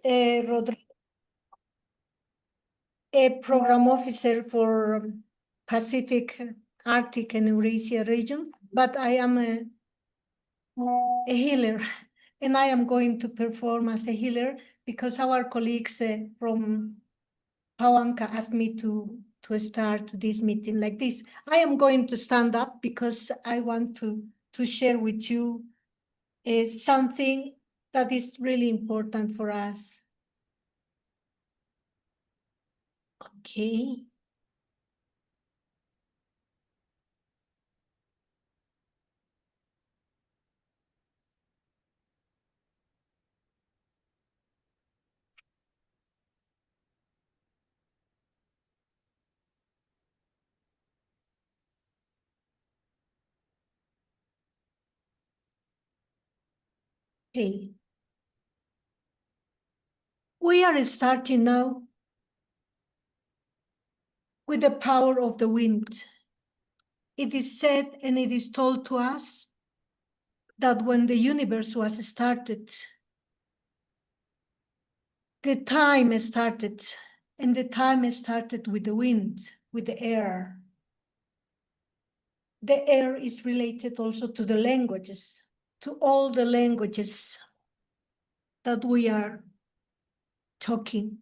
Rodrigo, a program officer for Pacific, Arctic, and Eurasia region, but I am a healer, and I am going to perform as a healer because our colleagues from Pawanka asked me to start this meeting like this. I am going to stand up because I want to share with you something that is really important for us. Okay. Okay. We are starting now with the power of the wind. It is said and it is told to us that when the universe was started, the time started, and the time started with the wind, with the air. The air is related also to the languages, to all the languages that we are talking.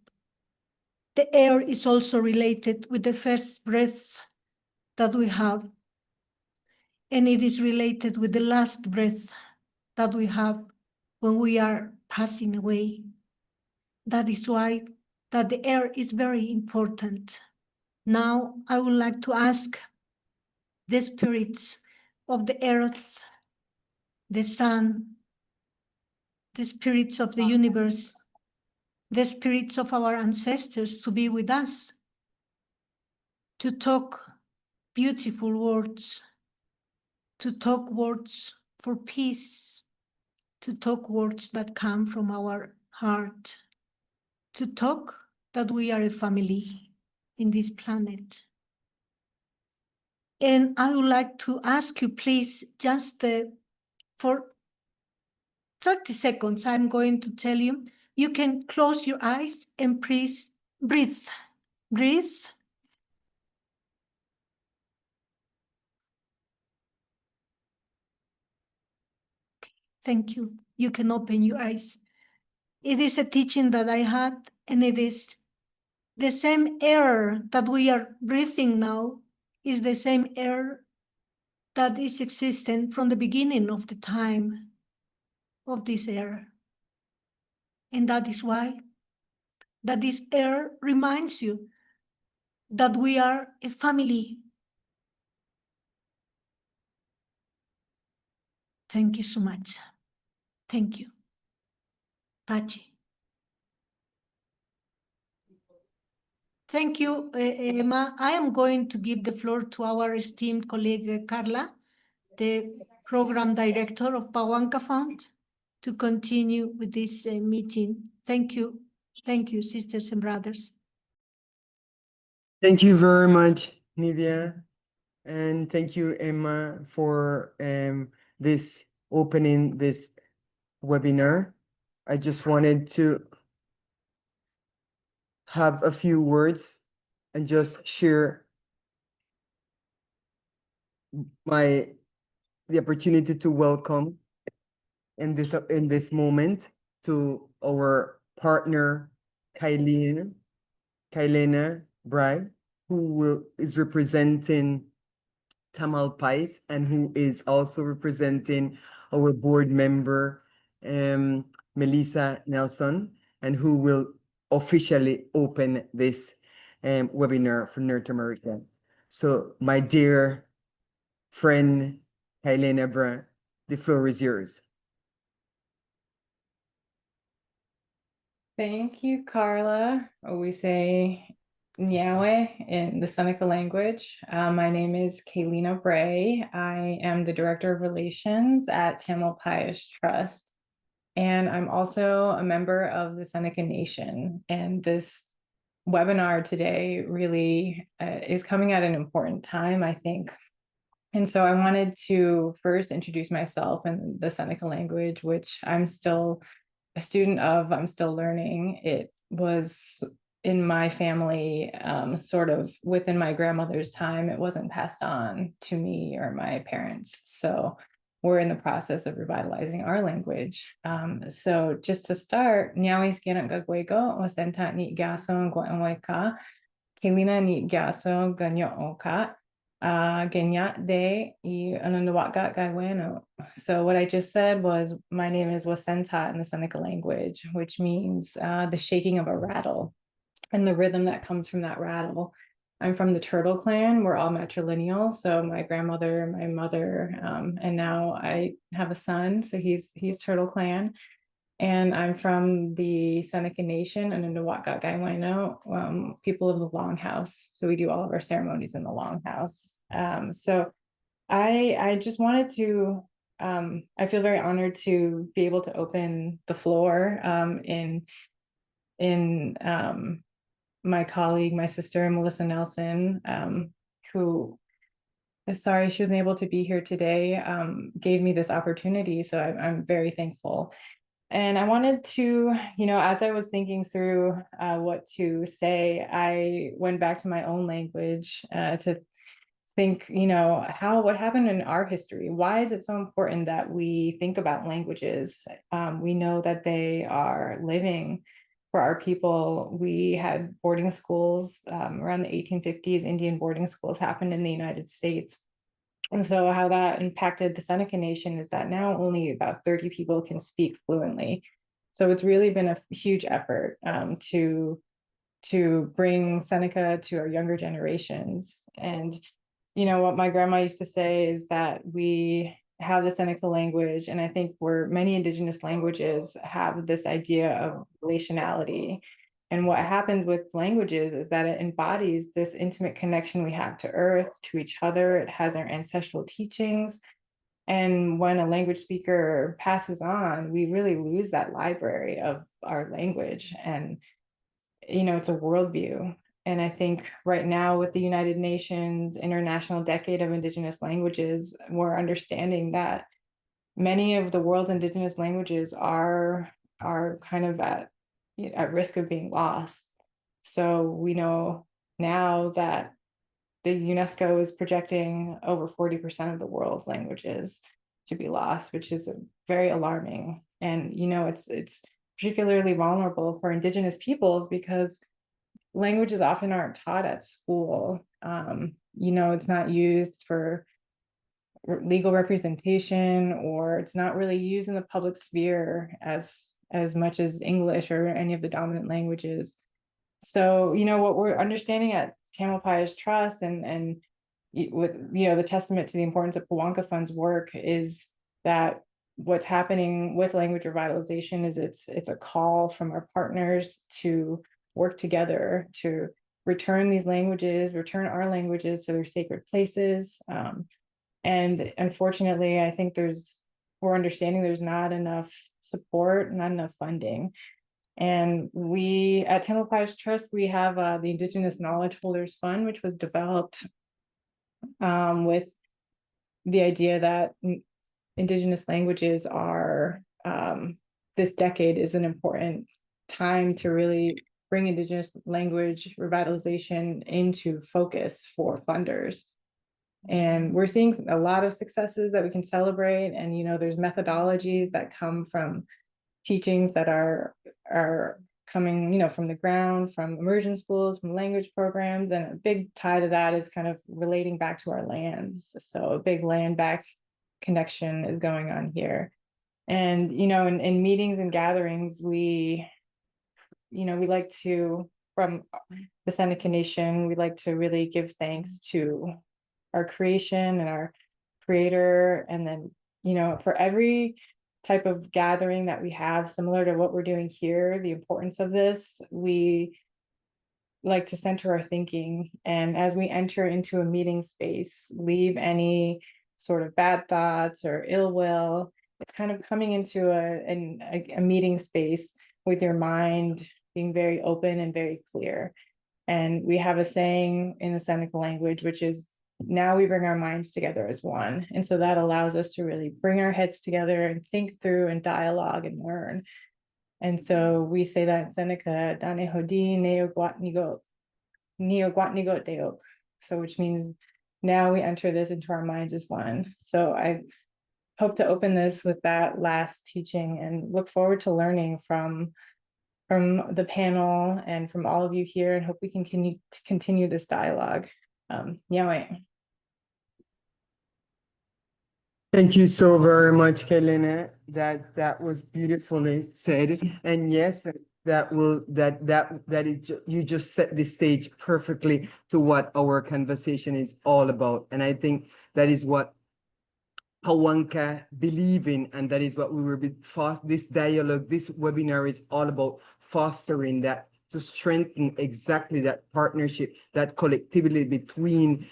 The air is also related with the first breath that we have, and it is related with the last breath that we have when we are passing away. That is why that the air is very important. Now I would like to ask the spirits of the earth, the sun, the spirits of the universe, the spirits of our ancestors to be with us, to talk beautiful words, to talk words for peace, to talk words that come from our heart, to talk that we are a family in this planet. And I would like to ask you, please, just for 30 seconds, I'm going to tell you, you can close your eyes and please breathe. Breathe. Thank you. You can open your eyes. It is a teaching that I had, and it is the same air that we are breathing now is the same air that is existent from the beginning of the time of this air. And that is why that this air reminds you that we are a family. Thank you so much. Thank you. Pachi. Thank you, Emma. I am going to give the floor to our esteemed colleague, Carla, the program director of Pawanka Fund, to continue with this meeting. Thank you. Thank you, sisters and brothers. Thank you very much, Nidia. And thank you, Emma, for this opening this webinar. I just wanted to have a few words and just share the opportunity to welcome in this moment to our partner, Kailena Bry, who is representing Tamalpais and who is also representing our board member, Melissa Nelson, and who will officially open this webinar for North America. So my dear friend, Kailena Bra, the floor is yours. Thank you, Carla. We say Nyawe in the Seneca language. My name is Kailena Bray. I am the Director of Relations at Tamalpais Trust, and I'm also a member of the Seneca Nation. And this webinar today really is coming at an important time, I think. And so I wanted to first introduce myself in the Seneca language, which I'm still a student of I'm still learning, it was in my family, sort of within my grandmother's time, it wasn't passed on to me or my parents. So we're in the process of revitalizing our language. So just to start, Nyawi Skiran Gagwego, Wasenta Ni Gaso Guanweka, Kelina Ni Gaso Ganyo Oka, Genya de y Anandawaga Gaiweno. So what I just said was my name is Wasenta in the Seneca language, which means the shaking of a rattle and the rhythm that comes from that rattle. I'm from the Turtle clan. We're all matrilineal. So my grandmother, my mother, and now I have a son. So he's Turtle clan. And I'm from the Seneca Nation and in the Gaiwano, people of the Longhouse. So we do all of our ceremonies in the Longhouse. So I just wanted to, I feel very honored to be able to open the floor in my colleague, my sister, Melissa Nelson, who is sorry she wasn't able to be here today, gave me this opportunity. So I'm very thankful. And I wanted to, as I was thinking through what to say, I went back to my own language to think, what happened in our history? Why is it so important that we think about languages? We know that they are living for our people. We had boarding schools around the 1850s. Indian boarding schools happened in the United States. And so how that impacted the Seneca Nation is that now only about 30 people can speak fluently. So it's really been a huge effort to bring Seneca to our younger generations. And what my grandma used to say is that we have the Seneca language, and I think where many Indigenous languages have this idea of relationality. And what happens with languages is that it embodies this intimate connection we have to earth, to each other. It has our ancestral teachings. And when a language speaker passes on, we really lose that library of our language. And, it's a worldview. And I think right now with the United Nations International Decade of Indigenous Languages, we're understanding that many of the world's Indigenous languages are kind of at risk of being lost. So we know now that the UNESCO is projecting over 40% of the world's languages to be lost, which is very alarming. And it's particularly vulnerable for Indigenous peoples because languages often aren't taught at school. It's not used for legal representation, or it's not really used in the public sphere as much as English or any of the dominant languages. So, what we're understanding at Tamalpaya's Trust and with, the testament to the importance of Pawanka Fund's work is that what's happening with language revitalization is it's a call from our partners to work together to return our languages to their sacred places. And unfortunately, I think we're understanding there's not enough support, not enough funding. And we at Tamalpaya's Trust, we have the Indigenous Knowledge Holders Fund, which was developed with the idea that Indigenous languages are, this decade is an important time to really bring Indigenous language revitalization into focus for funders. And we're seeing a lot of successes that we can celebrate. And, there's methodologies that come from teachings that are coming, from the ground, from immersion schools, from language programs. And a big tie to that is kind of relating back to our lands. So a big land back connection is going on here. And, in meetings and gatherings, we like to, from the Seneca Nation, we like to really give thanks to our creation and our creator. And then, for every type of gathering that we have, similar to what we're doing here, the importance of this, we like to center our thinking. And as we enter into a meeting space, leave any sort of bad thoughts or ill will. It's kind of coming into a meeting space with your mind being very open and very clear. And we have a saying in the Seneca language, which is, now we bring our minds together as one. And so that allows us to really bring our heads together and think through and dialogue and learn. And so we say that in Seneca, Dane hodi neoguatnigot deok. So which means now we enter this into our minds as one. So I hope to open this with that last teaching and look forward to learning from the panel and from all of you here, and hope we can continue this dialogue. Nyawe. Thank you so very much, Kelena. That was beautifully said. And yes, you just set the stage perfectly to what our conversation is all about. And I think that is what Pawanka believe in, and that is what we will be this dialogue, this webinar is all about fostering that, to strengthen exactly that partnership, that collectivity between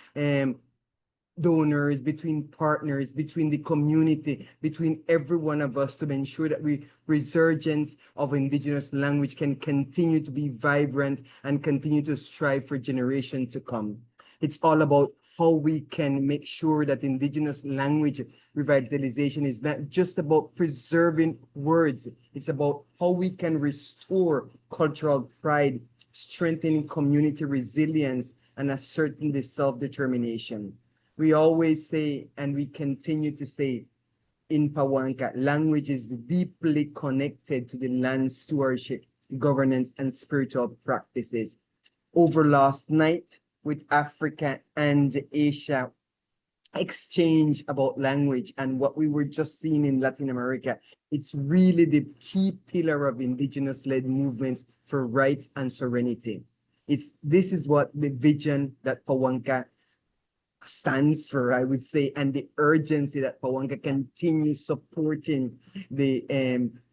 donors, between partners, between the community, between every one of us, to ensure that resurgence of Indigenous language can continue to be vibrant and continue to strive for generations to come. It's all about how we can make sure that Indigenous language revitalization is not just about preserving words. It's about how we can restore cultural pride, strengthening community resilience, and asserting the self-determination. We always say, and we continue to say in Pawanka, language is deeply connected to the land stewardship, governance, and spiritual practices. Over last night with Africa and Asia, exchange about language and what we were just seeing in Latin America, it's really the key pillar of Indigenous-led movements for rights and serenity. This is what the vision that Pawanka stands for, I would say, and the urgency that Pawanka continues supporting the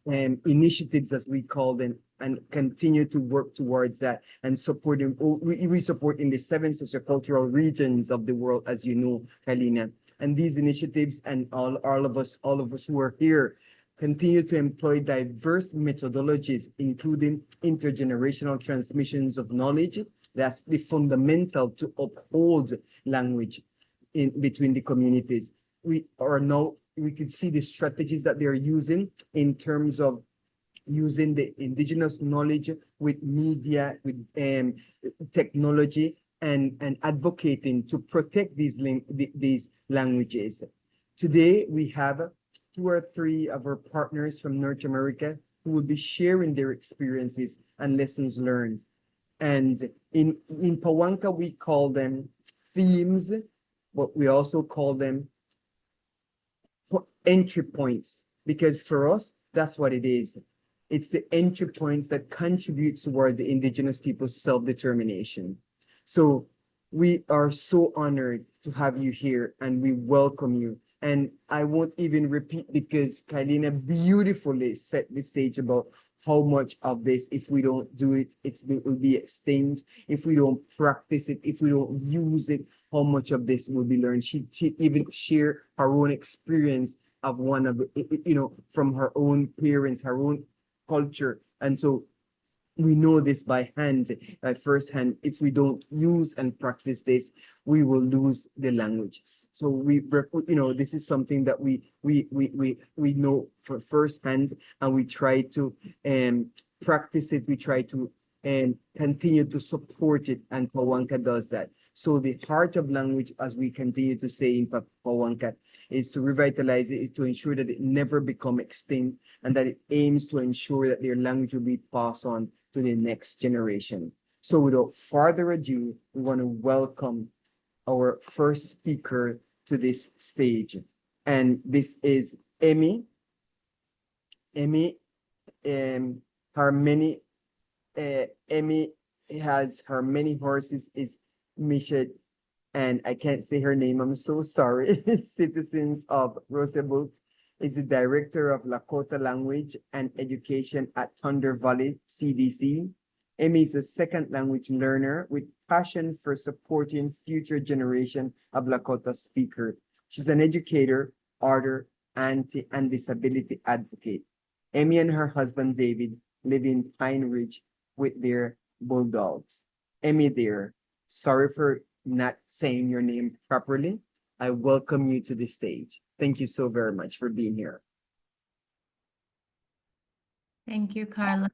initiatives, as we call them, and continue to work towards that and supporting. We support in the 7 sociocultural regions of the world, as you know, Kalina. And these initiatives and all of us who are here continue to employ diverse methodologies, including intergenerational transmissions of knowledge. That's the fundamental to uphold language in between the communities. We could see the strategies that they're using in terms of using the indigenous knowledge with media, with technology, and advocating to protect these languages. Today, we have 2 or 3 of our partners from North America who will be sharing their experiences and lessons learned. And in Pawanka, we call them themes, but we also call them entry points, because for us, that's what it is. It's the entry points that contribute toward the Indigenous people's self-determination. So we are so honored to have you here, and we welcome you. And I won't even repeat, because Kailina beautifully set the stage about how much of this, if we don't do it, it will be extinct. If we don't practice it, if we don't use it, how much of this will be learned. She even shared her own experience of one of, from her own parents, her own culture. And so we know this by first hand. If we don't use and practice this, we will lose the languages. So this is something that we know for first hand, and we try to practice it. We try to continue to support it, and Pawanka does that. So the heart of language, as we continue to say in Pawanka, is to revitalize it, is to ensure that it never become extinct, and that it aims to ensure that their language will be passed on to the next generation. So without further ado, we want to welcome our first speaker to this stage. And this is Emmy. Emmy, Emmy has her many horses, is Michelle, and I can't say her name, I'm so sorry. Citizens of Rosebud, is the Director of Lakota Language and Education at Thunder Valley CDC. Emmy is a second language learner with passion for supporting future generation of Lakota speakers. She's an educator, author, auntie, and disability advocate. Emmy and her husband, David, live in Pine Ridge with their bulldogs. Emmy, dear, sorry for not saying your name properly. I welcome you to the stage. Thank you so very much for being here. Thank you, Carla.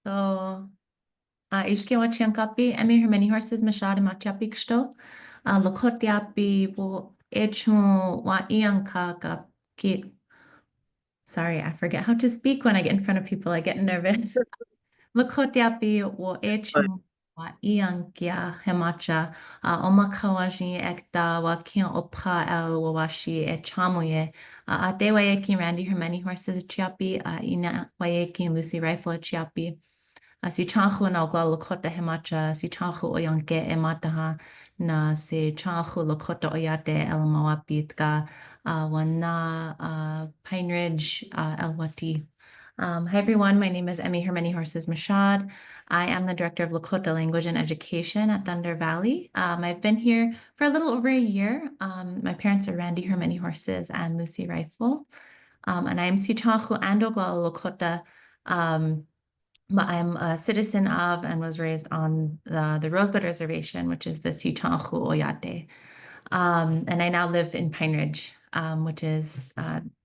So, ishke wa chiankapi, emi hermeni horses mashad machapi ksto, lokotiapi wo echu wa ianka ki. Sorry, I forget how to speak when I get in front of people. I get nervous. Lokotiapi wo echu wa iankia hemacha, omakawaji ekta wa kian opa el wawashi e chamuye. Ate wayeki Randy hermeni horses chiapi, ina wayeki Lucy rifle chiapi. Si chanchu na ogla lakota hemacha, si chanchu oyanke emataha na si chanchu lakota oyate elmawapitka wana Pine Ridge elwati. Hi everyone, my name is Emmy Hermeni Horses Mashad. I am the Director of Lakota Language and Education at Thunder Valley. I've been here for a little over a year. My parents are Randy Hermeni Horses and Lucy Rifle. And I am si chanchu and ogla Lakota. I'm a citizen of and was raised on the Rosebud Reservation, which is the Sichanchu Oyate. And I now live in Pine Ridge, which is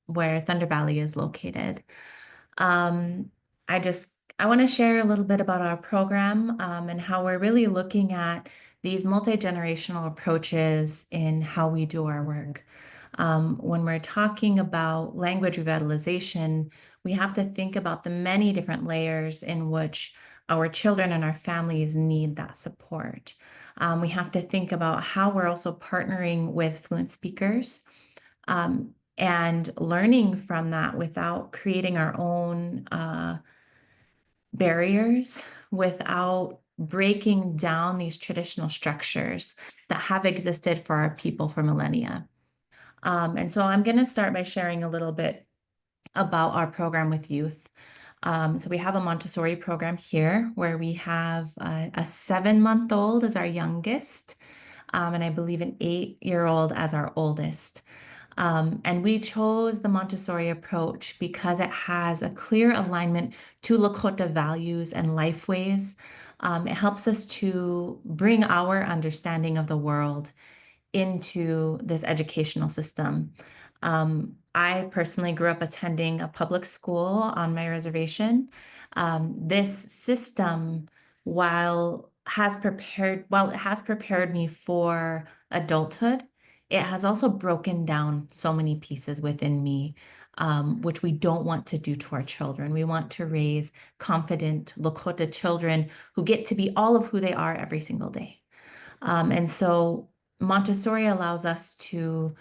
where Thunder Valley is located. I want to share a little bit about our program and how we're really looking at these multi-generational approaches in how we do our work. When we're talking about language revitalization, we have to think about the many different layers in which our children and our families need that support. We have to think about how we're also partnering with fluent speakers and learning from that without creating our own barriers, without breaking down these traditional structures that have existed for our people for millennia. And so I'm going to start by sharing a little bit about our program with youth. So we have a Montessori program here where we have a 7-month-old as our youngest, and I believe an 8-year-old as our oldest. And we chose the Montessori approach because it has a clear alignment to Lakota values and life ways. It helps us to bring our understanding of the world into this educational system. I personally grew up attending a public school on my reservation. This system, while it has prepared me for adulthood, it has also broken down so many pieces within me, which we don't want to do to our children. We want to raise confident Lakota children who get to be all of who they are every single day. And so Montessori allows us to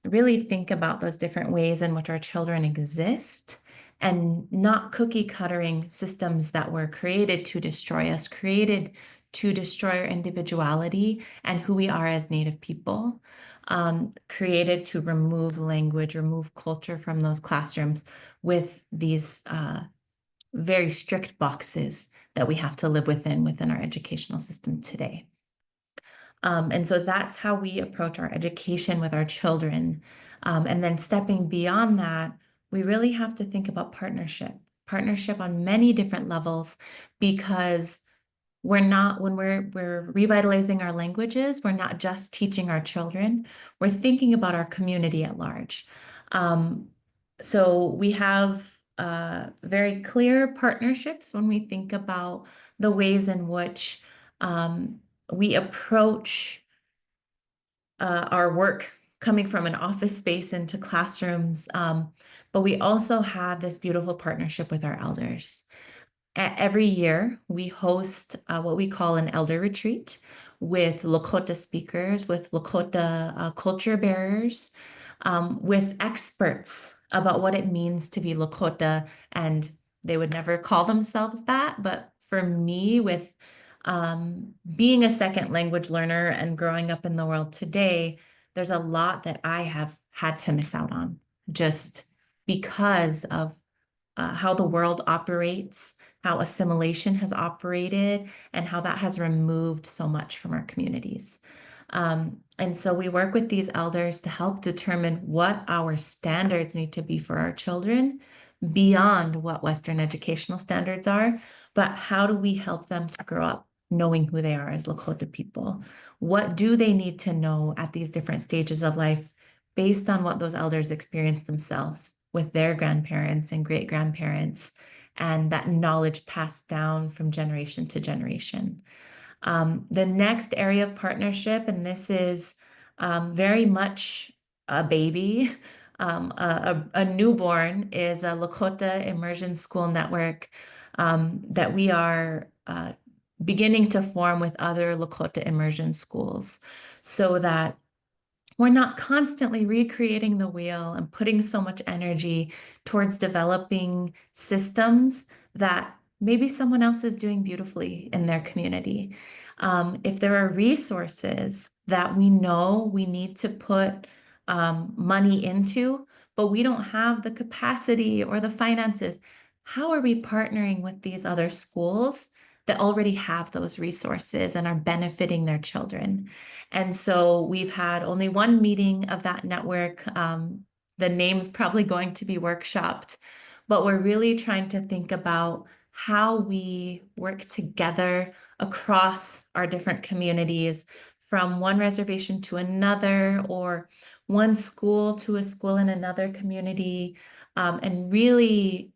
really think about those different ways in which our children exist and not cookie cuttering systems that were created to destroy us, created to destroy our individuality and who we are as Native people, created to remove language, remove culture from those classrooms with these very strict boxes that we have to live within our educational system today. And so that's how we approach our education with our children. And then stepping beyond that, we really have to think about partnership on many different levels, because when we're revitalizing our languages, we're not just teaching our children, we're thinking about our community at large. So we have very clear partnerships when we think about the ways in which we approach our work coming from an office space into classrooms, but we also have this beautiful partnership with our elders. Every year, we host what we call an elder retreat with Lakota speakers, with Lakota culture bearers, with experts about what it means to be Lakota. And they would never call themselves that, but for me, with being a second language learner and growing up in the world today, there's a lot that I have had to miss out on just because of how the world operates, how assimilation has operated, and how that has removed so much from our communities. And so we work with these elders to help determine what our standards need to be for our children beyond what Western educational standards are, but how do we help them to grow up knowing who they are as Lakota people? What do they need to know at these different stages of life based on what those elders experienced themselves with their grandparents and great-grandparents, and that knowledge passed down from generation to generation. The next area of partnership, and this is very much a baby, a newborn, is a Lakota Immersion School Network that we are beginning to form with other Lakota immersion schools, so that we're not constantly recreating the wheel and putting so much energy towards developing systems that maybe someone else is doing beautifully in their community. If there are resources that we know we need to put money into, but we don't have the capacity or the finances, how are we partnering with these other schools that already have those resources and are benefiting their children? And so we've had only one meeting of that network. The name's probably going to be workshopped, but we're really trying to think about how we work together across our different communities, from one reservation to another, or one school to a school in another community, and really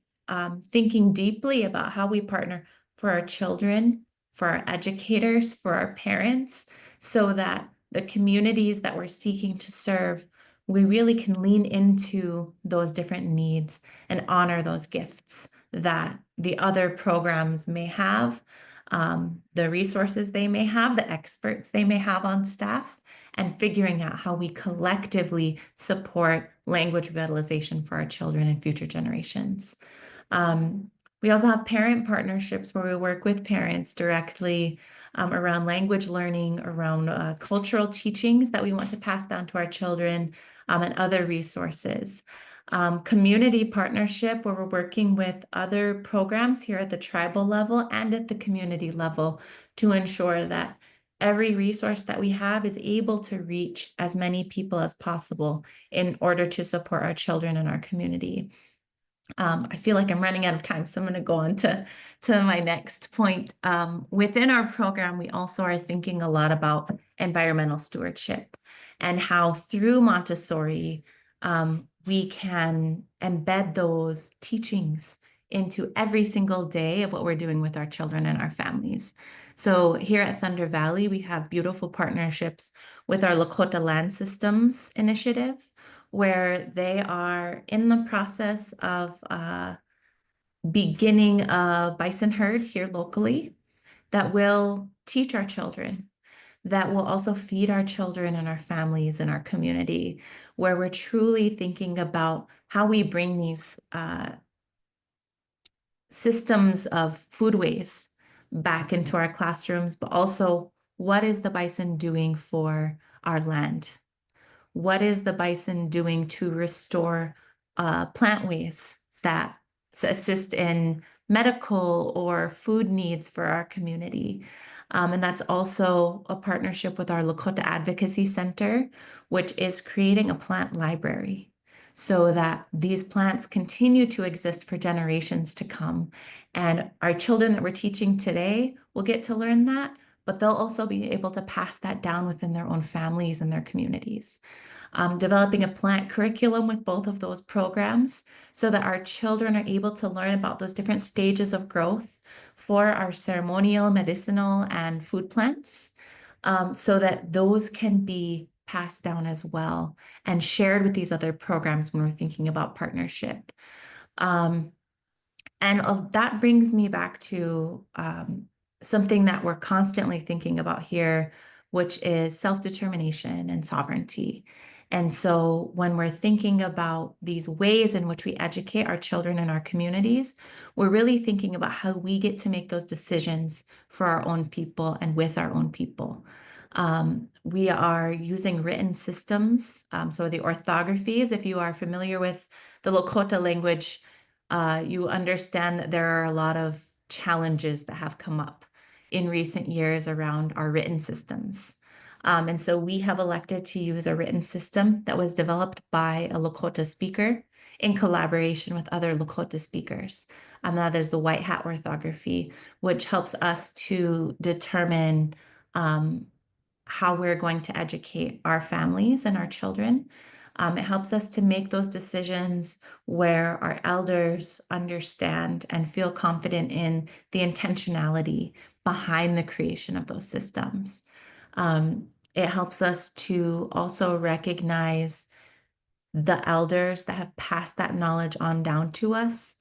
thinking deeply about how we partner for our children, for our educators, for our parents, so that the communities that we're seeking to serve, we really can lean into those different needs and honor those gifts that the other programs may have, the resources they may have, the experts they may have on staff, and figuring out how we collectively support language revitalization for our children and future generations. We also have parent partnerships where we work with parents directly around language learning, around cultural teachings that we want to pass down to our children, and other resources. Community partnership, where we're working with other programs here at the tribal level and at the community level to ensure that every resource that we have is able to reach as many people as possible in order to support our children and our community. I feel like I'm running out of time, so I'm going to go on to my next point. Within our program, we also are thinking a lot about environmental stewardship and how through Montessori, we can embed those teachings into every single day of what we're doing with our children and our families. So here at Thunder Valley, we have beautiful partnerships with our Lakota Land Systems Initiative, where they are in the process of beginning a bison herd here locally that will teach our children, that will also feed our children and our families and our community, where we're truly thinking about how we bring these systems of foodways back into our classrooms, but also what is the bison doing for our land? What is the bison doing to restore plant waste that assist in medical or food needs for our community? And that's also a partnership with our Lakota Advocacy Center, which is creating a plant library so that these plants continue to exist for generations to come. And our children that we're teaching today will get to learn that, but they'll also be able to pass that down within their own families and their communities. Developing a plant curriculum with both of those programs so that our children are able to learn about those different stages of growth for our ceremonial, medicinal, and food plants, so that those can be passed down as well and shared with these other programs when we're thinking about partnership. And that brings me back to something that we're constantly thinking about here, which is self-determination and sovereignty. And so when we're thinking about these ways in which we educate our children and our communities, we're really thinking about how we get to make those decisions for our own people and with our own people. We are using written systems. So the orthographies, if you are familiar with the Lakota language, you understand that there are a lot of challenges that have come up in recent years around our written systems. And so we have elected to use a written system that was developed by a Lakota speaker in collaboration with other Lakota speakers. Now there's the white hat orthography, which helps us to determine how we're going to educate our families and our children. It helps us to make those decisions where our elders understand and feel confident in the intentionality behind the creation of those systems. It helps us to also recognize the elders that have passed that knowledge on down to us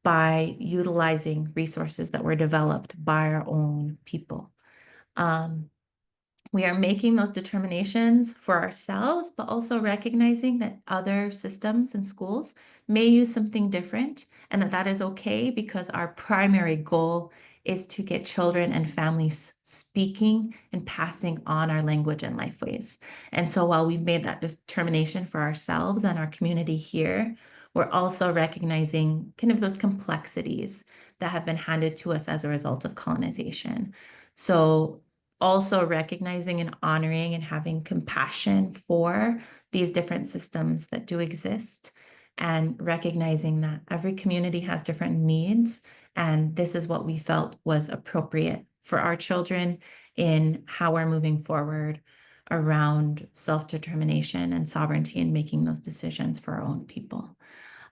by utilizing resources that were developed by our own people. We are making those determinations for ourselves, but also recognizing that other systems and schools may use something different, and that is okay, because our primary goal is to get children and families speaking and passing on our language and life ways. And so while we've made that determination for ourselves and our community here, we're also recognizing kind of those complexities that have been handed to us as a result of colonization. So also recognizing and honoring and having compassion for these different systems that do exist, and recognizing that every community has different needs, and this is what we felt was appropriate for our children in how we're moving forward around self-determination and sovereignty and making those decisions for our own people.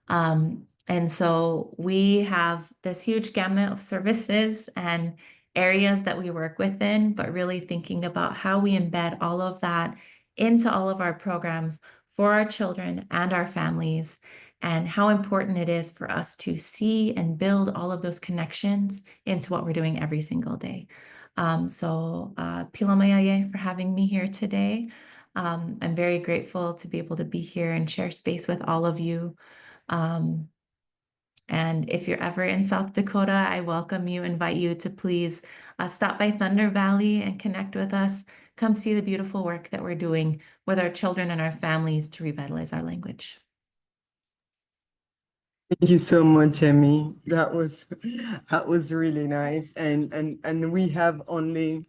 And so we have this huge gamut of services and areas that we work within, but really thinking about how we embed all of that into all of our programs for our children and our families, and how important it is for us to see and build all of those connections into what we're doing every single day. So pila mayaye for having me here today. I'm very grateful to be able to be here and share space with all of you. And if you're ever in South Dakota, I welcome you, invite you to please stop by Thunder Valley and connect with us. Come see the beautiful work that we're doing with our children and our families to revitalize our language. Thank you so much, Emmy. That was really nice. And we have only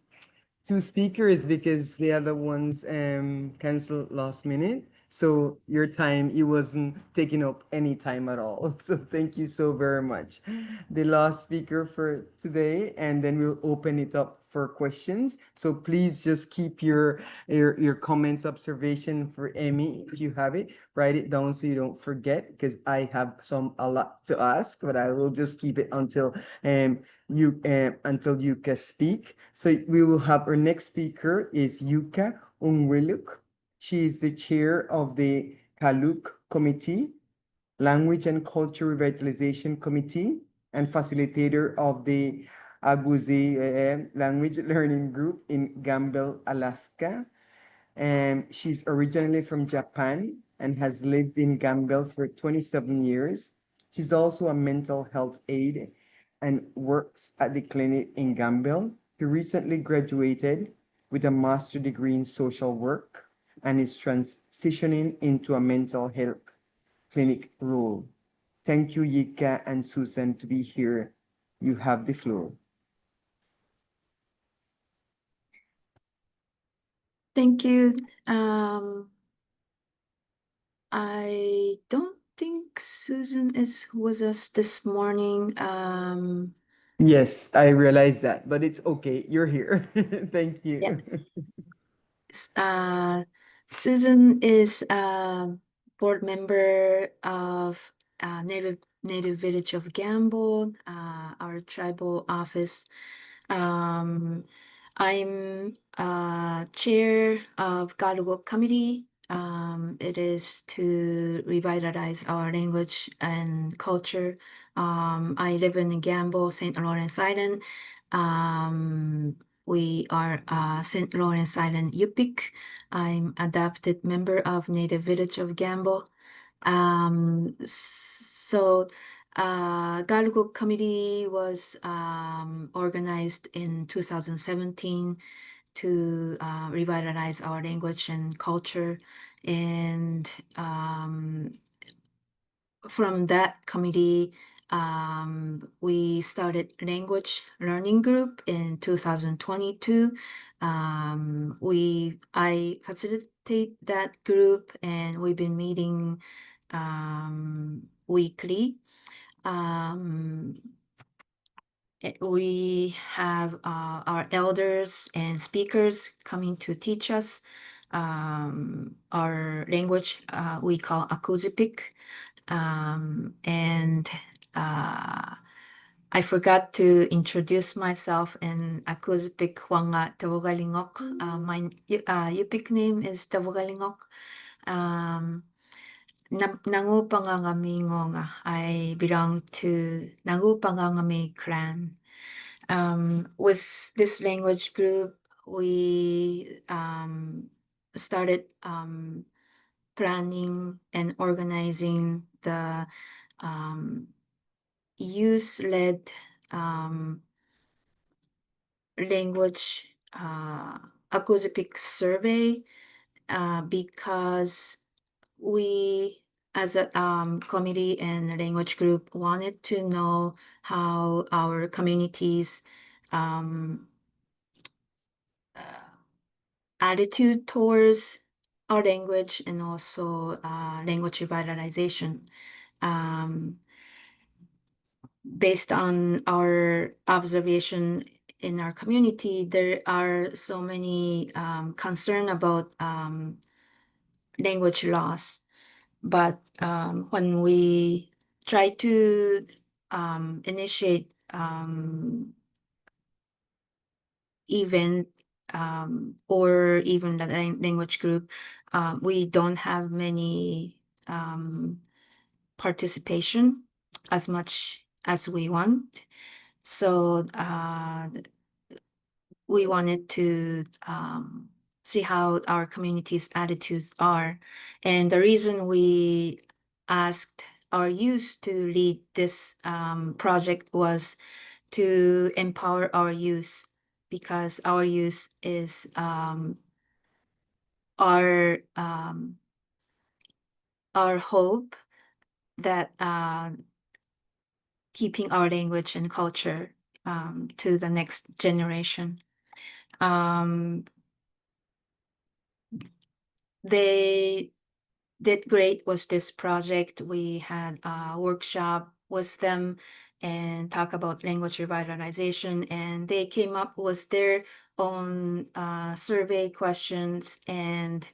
2 speakers because the other ones canceled last minute. So your time, you wasn't taking up any time at all. So thank you so very much. The last speaker for today, and then we'll open it up for questions. So please just keep your comments, observation for Emmy. If you have it, write it down so you don't forget, because I have a lot to ask, but I will just keep it until Yuka speak. So we will have our next speaker is Yuka Unwiluk. She is the chair of the Kaluk Committee, Language and Culture Revitalization Committee, and facilitator of the Abuzi Language Learning Group in Gambell, Alaska. She's originally from Japan and has lived in Gambell for 27 years. She's also a mental health aide and works at the clinic in Gambell. She recently graduated with a master's degree in social work and is transitioning into a mental health clinic role. Thank you, Yika and Susan, to be here. You have the floor. Thank you. I don't think Susan is with us this morning. Yes, I realize that, but it's okay. You're here. Thank you. Susan is a board member of Native Village of Gamble, our tribal office. I'm chair of Galugo Committee. It is to revitalize our language and culture. I live in Gamble, St. Lawrence Island. We are St. Lawrence Island Yupik. I'm adopted member of Native Village of Gamble. Galugo Committee was organized in 2017 to revitalize our language and culture. And from that committee, we started language learning group in 2022. I facilitate that group, and we've been meeting weekly. We have our elders and speakers coming to teach us our language we call Akuzipik. And I forgot to introduce myself in Akuzipik Wanga Tawagalingok. My Yupik name is Tawagalingok. Nangu Pangangami Ngonga. I belong to Nangu Pangangami clan. With this language group, we started planning and organizing the youth-led language Akuzipik survey because we, as a committee and language group, wanted to know how our communities attitude towards our language and also language revitalization. Based on our observation in our community, there are so many concern about language loss. But when we try to initiate event or even the language group, we don't have many participation as much as we want. So we wanted to see how our community's attitudes are. And the reason we asked our youth to lead this project was to empower our youth, because our youth is our hope that keeping our language and culture to the next generation. They did great with this project. We had a workshop with them and talk about language revitalization, and they came up with their own survey questions, and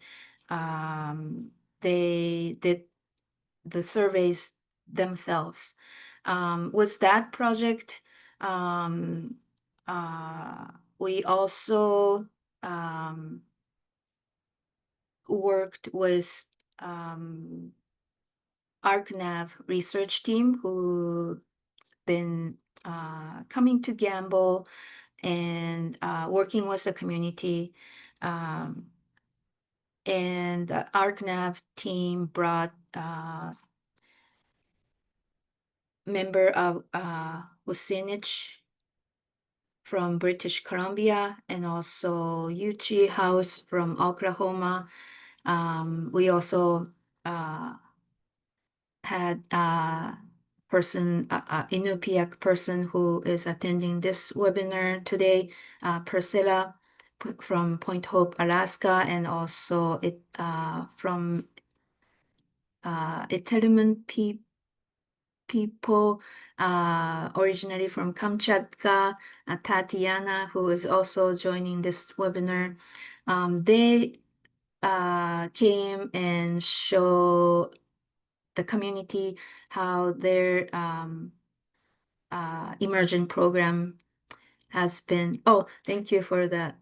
they did the surveys themselves. With that project, we also worked with ArcNav research team who been coming to Gamble and working with the community. And the ArcNav team brought member of Usinich from British Columbia, and also Yuchi House from Oklahoma. We also had a person, Inupiaq person who is attending this webinar today, Priscilla from Point Hope, Alaska, and also from Iteliment people originally from Kamchatka, Tatiana, who is also joining this webinar. They came and show the community how their immersion program has been. Oh, thank you for the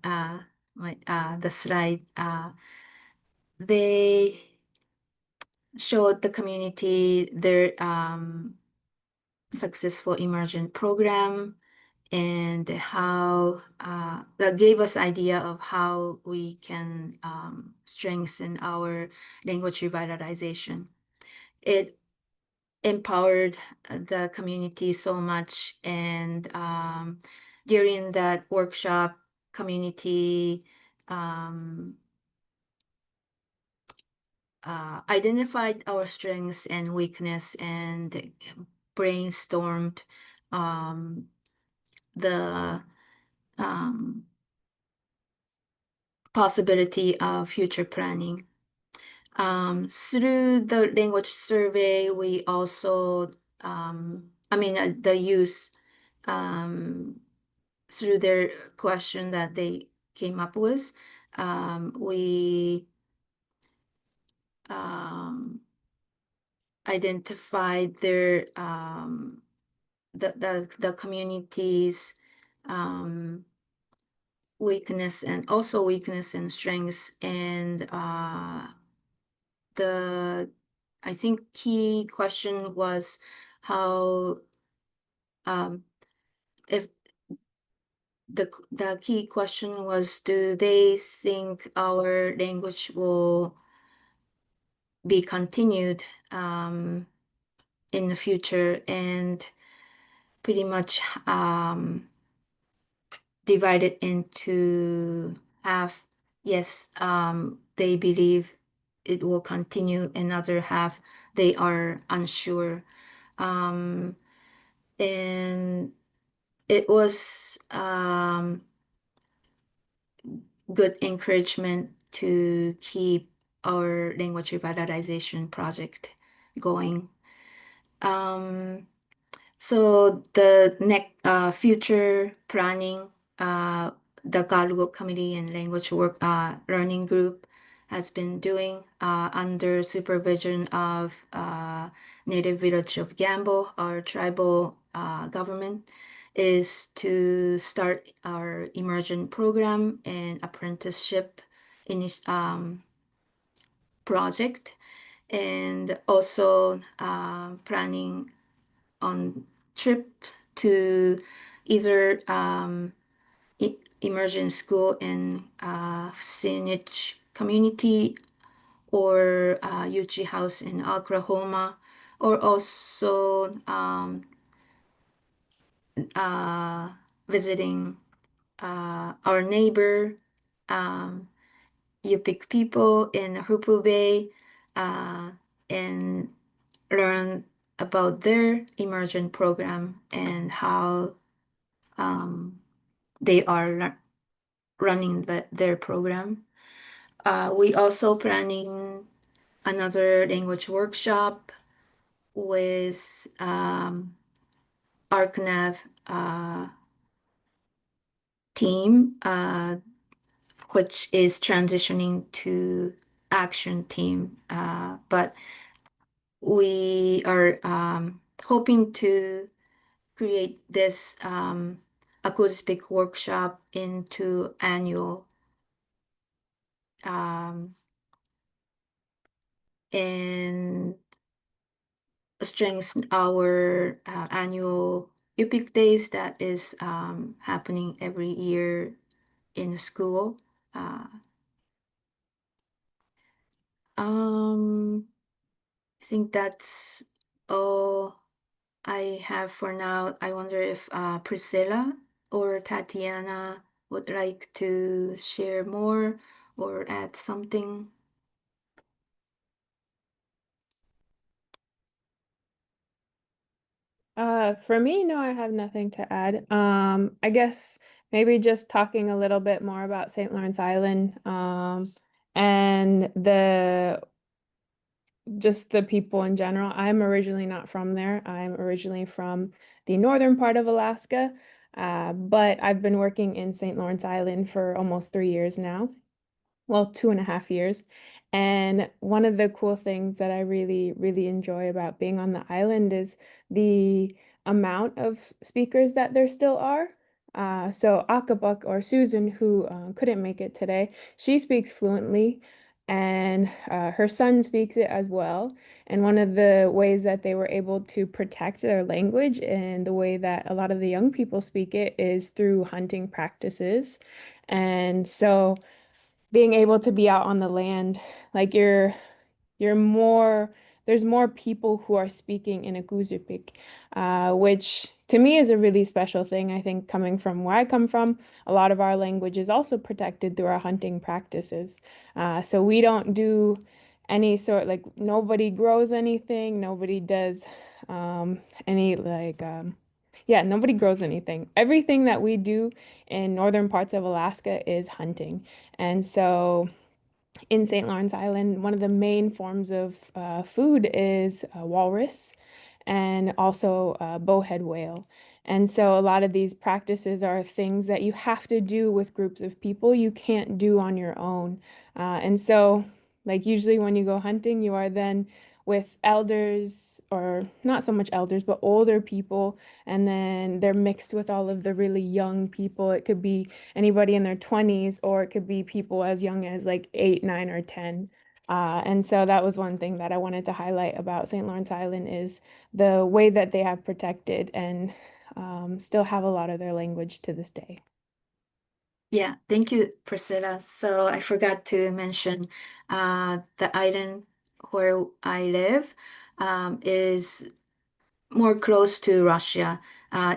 slide. They showed the community their successful immersion program and how that gave us idea of how we can strengthen our language revitalization. It empowered the community so much, and during that workshop, community identified our strengths and weakness and brainstormed the possibility of future planning. Through the language survey, we also, the youth, through their question that they came up with, we identified their the community's weakness and also weakness and strengths, and I think key question was how if the key question was, do they think our language will be continued in the future? And pretty much divided into half. Yes, they believe it will continue. Another half, they are unsure. And it was good encouragement to keep our language revitalization project going. So the next future planning, the Galugo Committee and Language Work Learning Group has been doing under supervision of Native Village of Gambo, our tribal government, is to start our immersion program and apprenticeship project, and also planning on trip to either immersion school in Saanich community or Yuchi House in Oklahoma, or also visiting our neighbor Yupik people in Hupu Bay and learn about their immersion program and how they are running their program. We also planning another language workshop with ArcNav team, which is transitioning to action team. But we are hoping to create this acoustic workshop into annual and strengthen our annual Yupik Days that is happening every year in the school. I think that's all I have for now. I wonder if Priscilla or Tatiana would like to share more or add something. For me, no, I have nothing to add. I guess maybe just talking a little bit more about St. Lawrence Island, and just the people in general. I'm originally not from there. I'm originally from the northern part of Alaska, but I've been working in St. Lawrence Island for almost 3 years now. Well, 2.5 years. And one of the cool things that I really, really enjoy about being on the island is the amount of speakers that there still are. So Akabuk, or Susan, who couldn't make it today, she speaks fluently, and her son speaks it as well. And one of the ways that they were able to protect their language and the way that a lot of the young people speak it is through hunting practices. And so being able to be out on the land, like there's more people who are speaking in a Guzupik, which to me is a really special thing. I think coming from where I come from, a lot of our language is also protected through our hunting practices. So we don't do any sort, like nobody grows anything, nobody does any like yeah, nobody grows anything. Everything that we do in northern parts of Alaska is hunting. And so in St. Lawrence Island, one of the main forms of food is walrus. and also bowhead whale. And so a lot of these practices are things that you have to do with groups of people. You can't do on your own. And so, like, usually when you go hunting, you are then with elders, or not so much elders, but older people, and then they're mixed with all of the really young people. It could be anybody in their 20s, or it could be people as young as like 8, 9, or 10. And so that was one thing that I wanted to highlight about St. Lawrence Island, is the way that they have protected and still have a lot of their language to this day. Yeah, thank you, Priscilla. So I forgot to mention the island where I live is more close to Russia.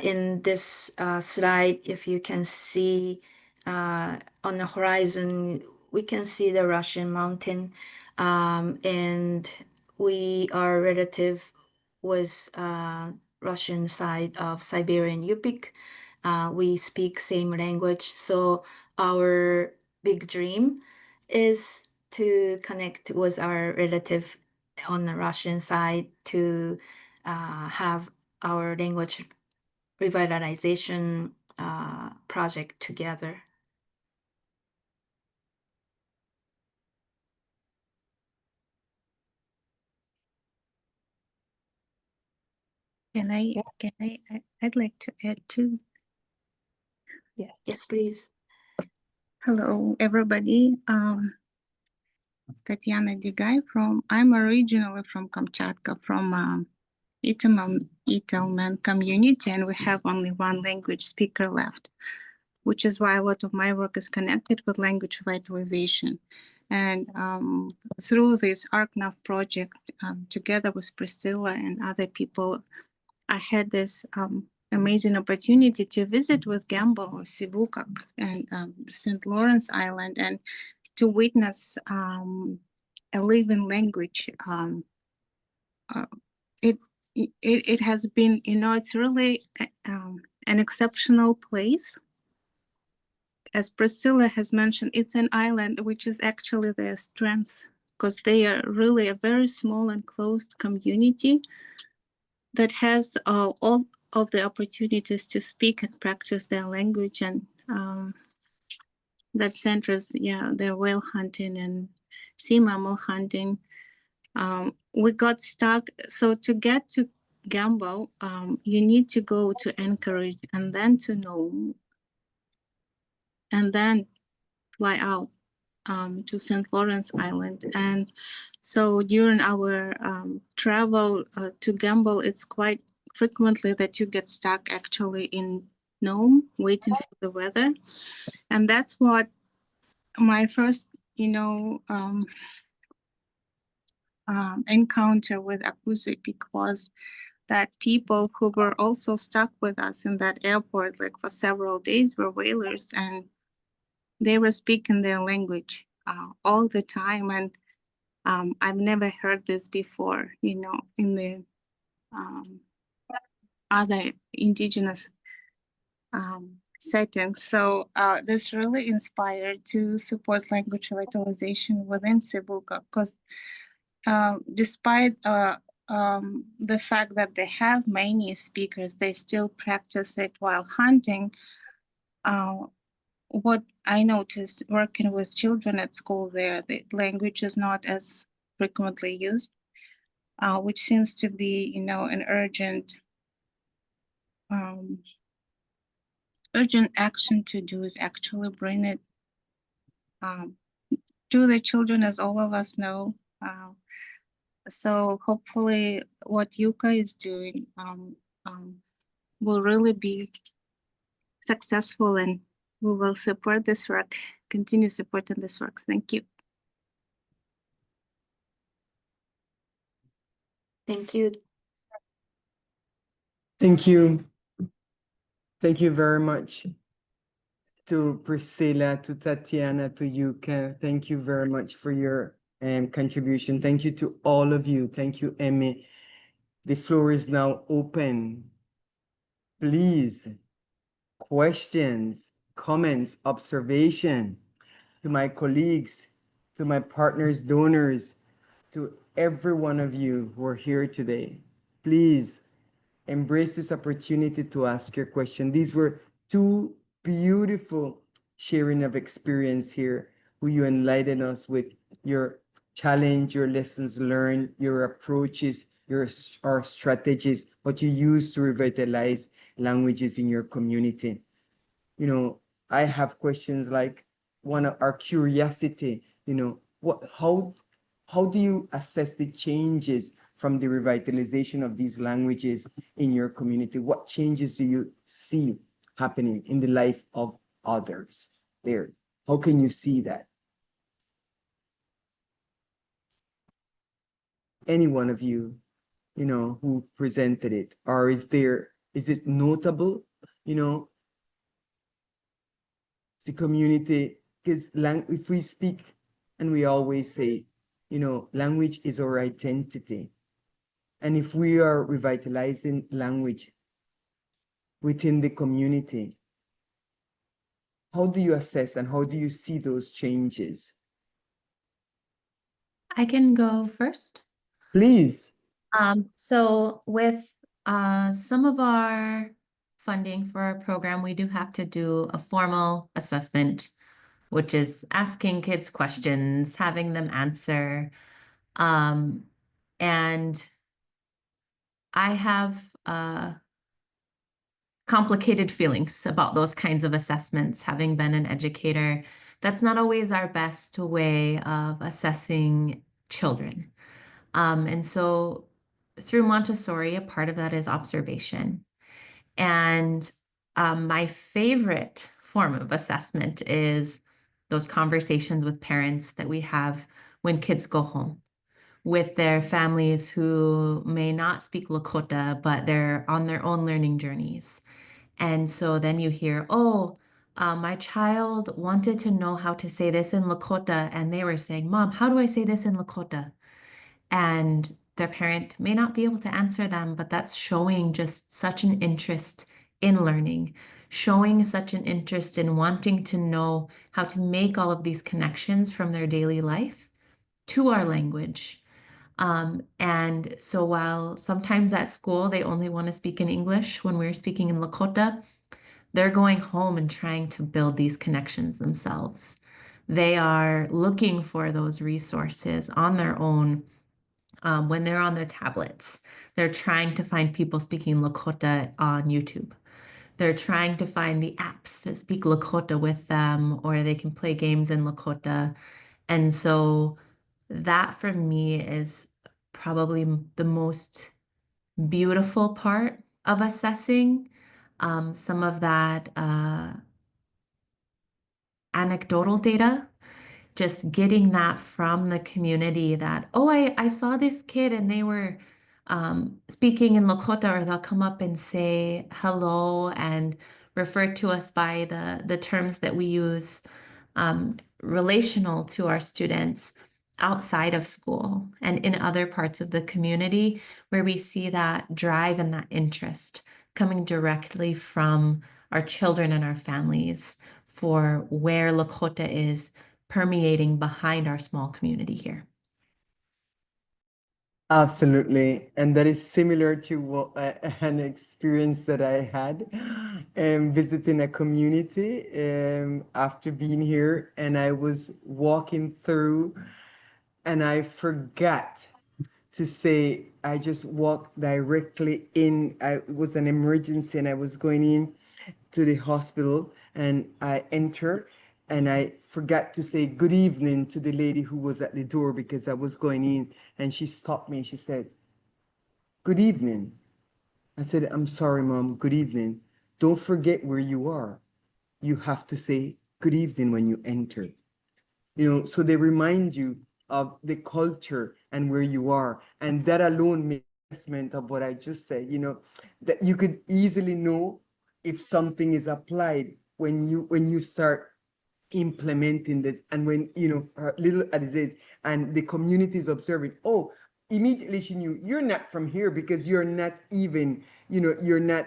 In this slide, if you can see on the horizon, we can see the Russian mountain, and we are relative with Russian side of Siberian Yupik. We speak same language, so our big dream is to connect with our relative on the Russian side to have our language revitalization project together. I'd like to add too. Yes, please. Hello, everybody. Tatiana Digay I'm originally from Kamchatka, from Itelmen community, and we have only one language speaker left, which is why a lot of my work is connected with language revitalization. And through this ArcNav project, together with Priscilla and other people, I had this amazing opportunity to visit with Gamble or Sibukak and St. Lawrence Island, and to witness a living language. It has been, it's really an exceptional place. As Priscilla has mentioned, it's an island, which is actually their strength, because they are really a very small and closed community that has all of the opportunities to speak and practice their language, and that centers, their whale hunting and sea mammal hunting. We got stuck. So to get to Gamble, you need to go to Anchorage and then to Nome, and then fly out to St. Lawrence Island. And so during our travel to Gamble, it's quite frequently that you get stuck actually in Nome, waiting for the weather. And that's what my first, encounter with Akuzipik was, that people who were also stuck with us in that airport, like for several days, were whalers, and they were speaking their language all the time. And I've never heard this before, in the other indigenous settings. So this really inspired to support language revitalization within Sibuka, because despite the fact that they have many speakers, they still practice it while hunting. What I noticed working with children at school there, the language is not as frequently used, which seems to be, an urgent action to do, is actually bring it to the children, as all of us know. So hopefully what Yuka is doing will really be successful, and we will support this work, continue supporting this work. Thank you. Thank you. Thank you. Thank you very much to Priscilla, to Tatiana, to Yuka. Thank you very much for your contribution. Thank you to all of you. Thank you, Emmy. The floor is now open. Please, questions, comments, observation to my colleagues, to my partners, donors, to every one of you who are here today. please embrace this opportunity to ask your question. These were two beautiful sharing of experience here, who you enlighten us with your challenge, your lessons learned, your approaches, our strategies, what you use to revitalize languages in your community. You know, I have questions like one of our curiosity, you know, how do you assess the changes from the revitalization of these languages in your community? What changes do you see happening in the life of others there? How can you see that? Any one of you, you know, who presented it, or is it notable, you know, the community, because if we speak and we always say, you know, language is our identity. And if we are revitalizing language within the community, how do you assess and how do you see those changes? I can go first. Please. So with some of our funding for our program, we do have to do a formal assessment, which is asking kids questions, having them answer. And I have complicated feelings about those kinds of assessments, having been an educator. That's not always our best way of assessing children. And so through Montessori, a part of that is observation. And my favorite form of assessment is those conversations with parents that we have when kids go home with their families who may not speak Lakota, but they're on their own learning journeys. And so then you hear, oh, my child wanted to know how to say this in Lakota, and they were saying, Mom, how do I say this in Lakota? And their parent may not be able to answer them, but that's showing just such an interest in learning, showing such an interest in wanting to know how to make all of these connections from their daily life to our language. And so while sometimes at school they only want to speak in English when we're speaking in Lakota, they're going home and trying to build these connections themselves. They are looking for those resources on their own. When they're on their tablets, they're trying to find people speaking Lakota on YouTube. They're trying to find the apps that speak Lakota with them, or they can play games in Lakota. And so that for me is probably the most beautiful part of assessing. Some of that anecdotal data, just getting that from the community that, oh, I saw this kid and they were speaking in Lakota, or they'll come up and say hello and refer to us by the terms that we use relational to our students outside of school and in other parts of the community, where we see that drive and that interest coming directly from our children and our families for where Lakota is permeating behind our small community here. Absolutely. And that is similar to what, an experience that I had visiting a community after being here. And I was walking through and I forgot to say, I just walked directly in. It was an emergency and I was going in to the hospital, and I entered and I forgot to say good evening to the lady who was at the door because I was going in, and she stopped me. She said, good evening. I said, I'm sorry, Mom, good evening. Don't forget where you are. You have to say good evening when you enter. You know, so they remind you of the culture and where you are. And that alone makes assessment of what I just said, you know, that you could easily know if something is applied when you start implementing this, and when, you know, little at his age, and the community is observing, oh, immediately she knew you're not from here because you're not even, you know, you're not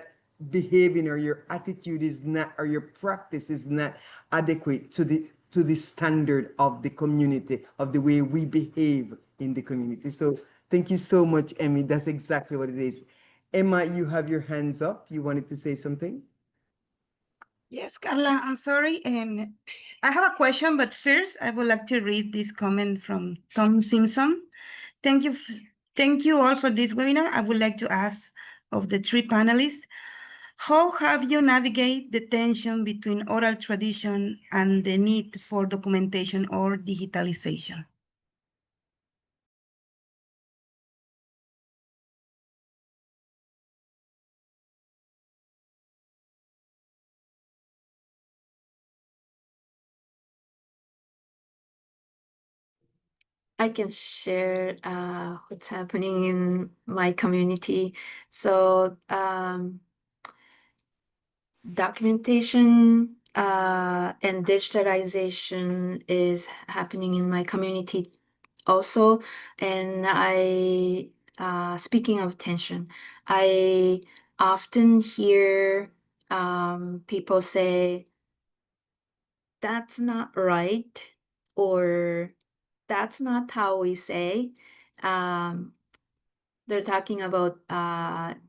behaving, or your attitude is not, or your practice is not adequate to the standard of the community, of the way we behave in the community. So Thank you so much, Emmy. That's exactly what it is. Emma, you have your hands up. You wanted to say something? Yes, Carla, I'm sorry. I have a question, but first I would like to read this comment from Tom Simpson. Thank you, thank you all for this webinar. I would like to ask of the three panelists, how have you navigated the tension between oral tradition and the need for documentation or digitalization? I can share what's happening in my community. So documentation and digitalization is happening in my community also. And speaking of tension, I often hear people say, that's not right, or that's not how we say. They're talking about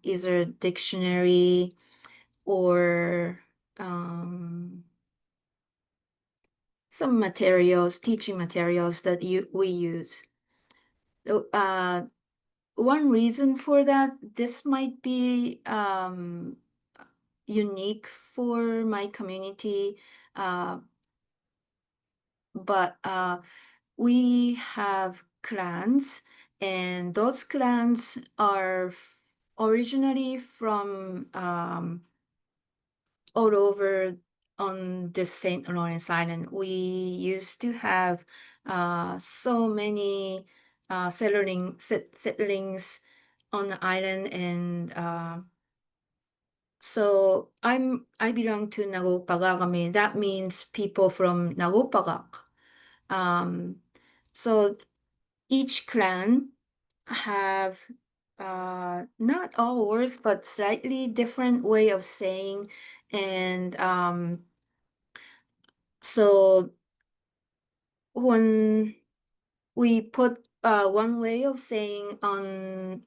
either dictionary or some materials, teaching materials that we use. One reason for that, this might be unique for my community, but we have clans, and those clans are originally from all over on the St. Lawrence Island. We used to have so many settlings on the island, and so I belong to Nagopagagami. That means people from Nagopagak. So each clan have not all words, but slightly different way of saying, and so when we put one way of saying on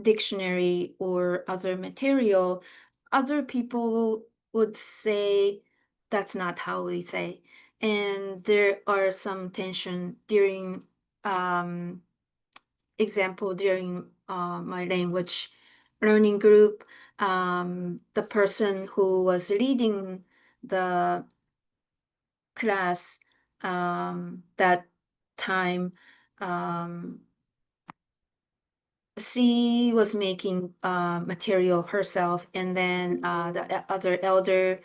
dictionary or other material, other people would say that's not how we say, and there are some tension during example during my language learning group. The person who was leading the class that time, she was making material herself, and then the other elder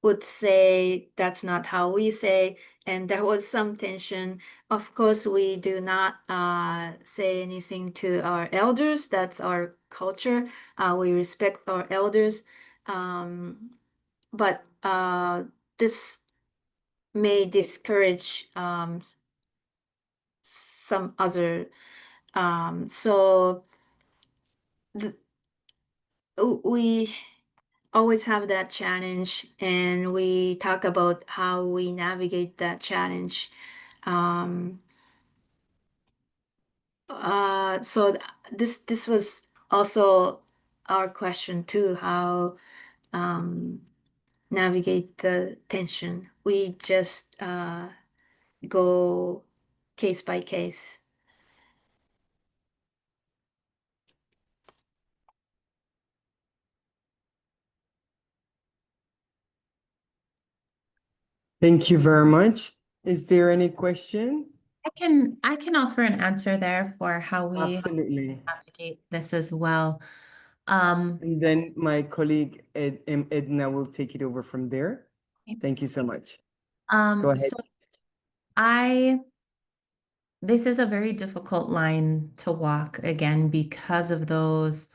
would say that's not how we say, and there was some tension. Of course, we do not say anything to our elders. That's our culture. We respect our elders, but this may discourage some other. So we always have that challenge, and we talk about how we navigate that challenge. So this was also our question too, how navigate the tension. We just go case by case. Thank you very much. Is there any question? I can offer an answer there for how we Absolutely. navigate this as well. And then my colleague Edna will take it over from there. Thank you so much. Go ahead. So this is a very difficult line to walk, again, because of those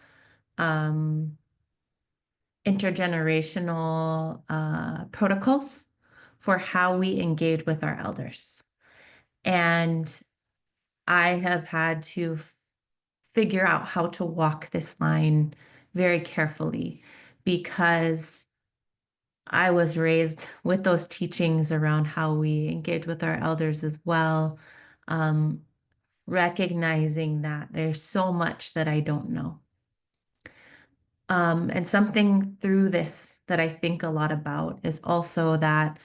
intergenerational protocols for how we engage with our elders. And I have had to figure out how to walk this line very carefully, because I was raised with those teachings around how we engage with our elders as well. recognizing that there's so much that I don't know. And something through this that I think a lot about is also that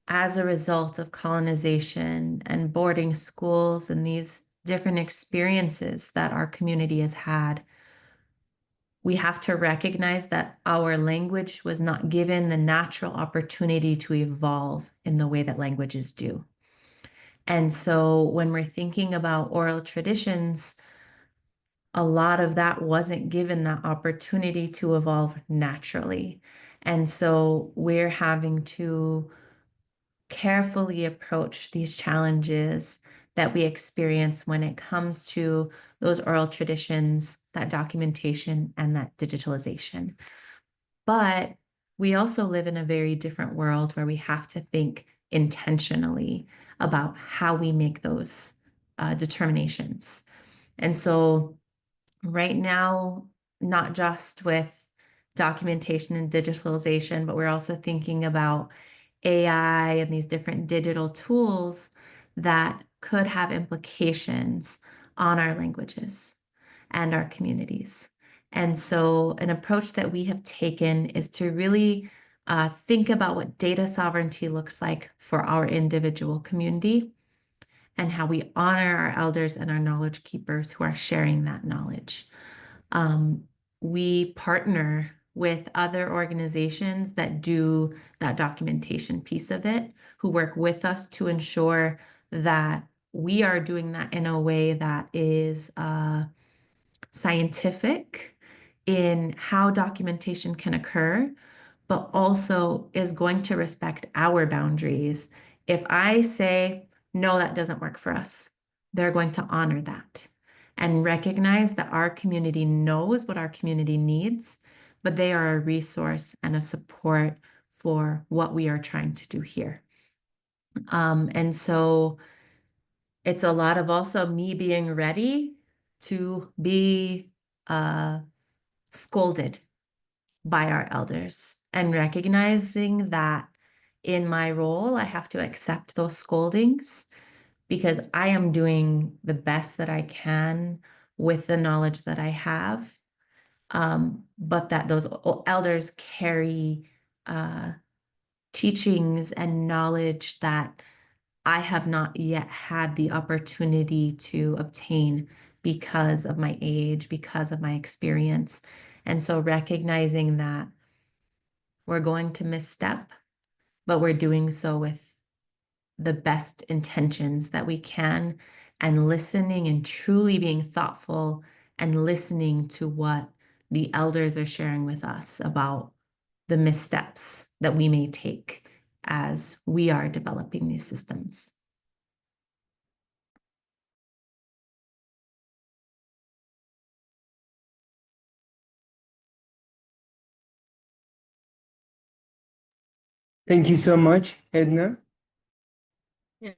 as a result of colonization and boarding schools and these different experiences that our community has had, we have to recognize that our language was not given the natural opportunity to evolve in the way that languages do. And so when we're thinking about oral traditions, a lot of that wasn't given that opportunity to evolve naturally. And so we're having to carefully approach these challenges that we experience when it comes to those oral traditions, that documentation, and that digitalization. But we also live in a very different world where we have to think intentionally about how we make those determinations. And so right now, not just with documentation and digitalization, but we're also thinking about AI and these different digital tools that could have implications on our languages and our communities. And so an approach that we have taken is to really think about what data sovereignty looks like for our individual community and how we honor our elders and our knowledge keepers who are sharing that knowledge. We partner with other organizations that do that documentation piece of it, who work with us to ensure that we are doing that in a way that is scientific in how documentation can occur, but also is going to respect our boundaries. If I say, no, that doesn't work for us, they're going to honor that and recognize that our community knows what our community needs, but they are a resource and a support for what we are trying to do here. And so it's a lot of also me being ready to be scolded by our elders and recognizing that in my role, I have to accept those scoldings because I am doing the best that I can with the knowledge that I have, but that those elders carry teachings and knowledge that I have not yet had the opportunity to obtain because of my age, because of my experience. And so recognizing that we're going to misstep, but we're doing so with the best intentions that we can, and listening and truly being thoughtful and listening to what the elders are sharing with us about the missteps that we may take as we are developing these systems. Thank you so much, Edna. Yeah,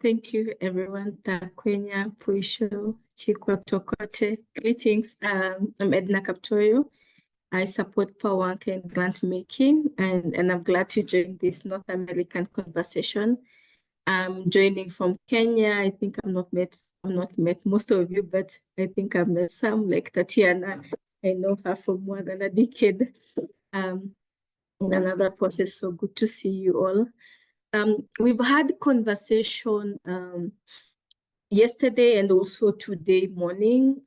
thank you, everyone. Takwenya, Puisho, Chikwa Tokote. Greetings. I'm Edna Kaptoyo. I support Pawanka in grant making, and I'm glad to join this North American conversation. I'm joining from Kenya. I think I've not met most of you, but I think I've met some, like Tatiana. I know her for more than a decade. In another process, so good to see you all. We've had conversation yesterday and also today morning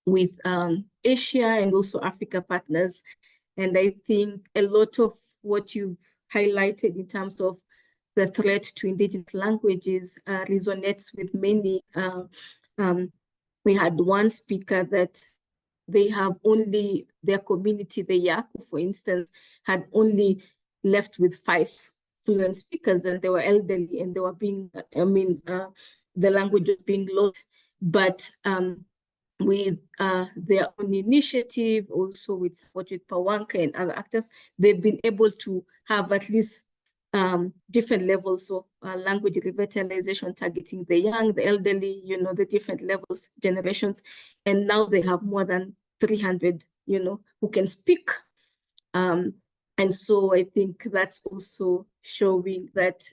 with Asia and also Africa partners. And I think a lot of what you've highlighted in terms of the threat to indigenous languages resonates with many. We had one speaker that they have only, their community, the Yaku, for instance, had only left with 5 fluent speakers, and they were elderly and they were being, the language was being lost. But with their own initiative, also with support with Pawanka and other actors, they've been able to have at least different levels of language revitalization, targeting the young, the elderly, the different levels, generations. And now they have more than 300, who can speak. And so I think that's also showing that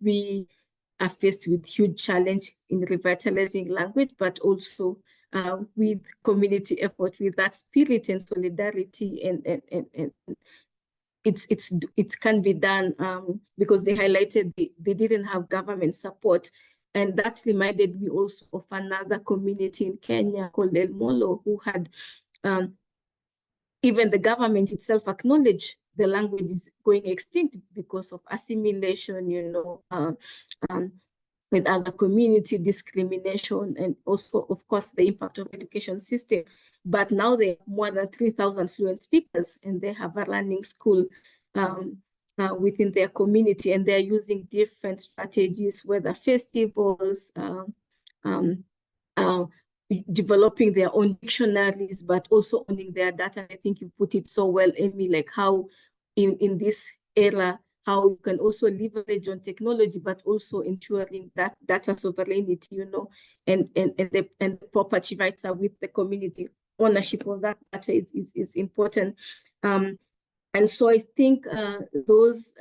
we are faced with huge challenge in revitalizing language, but also with community effort, with that spirit and solidarity, and it can be done because they highlighted they didn't have government support. And that reminded me also of another community in Kenya called El Molo, who had even the government itself acknowledged the language is going extinct because of assimilation, with other community discrimination, and also, of course, the impact of education system. But now they have more than 3,000 fluent speakers, and they have a running school within their community, and they're using different strategies, whether festivals, developing their own dictionaries, but also owning their data. I think you put it so well, Amy, like how in this era, how you can also leverage on technology, but also ensuring that data sovereignty, and the property rights are with the community. Ownership of that data is important. And so I think those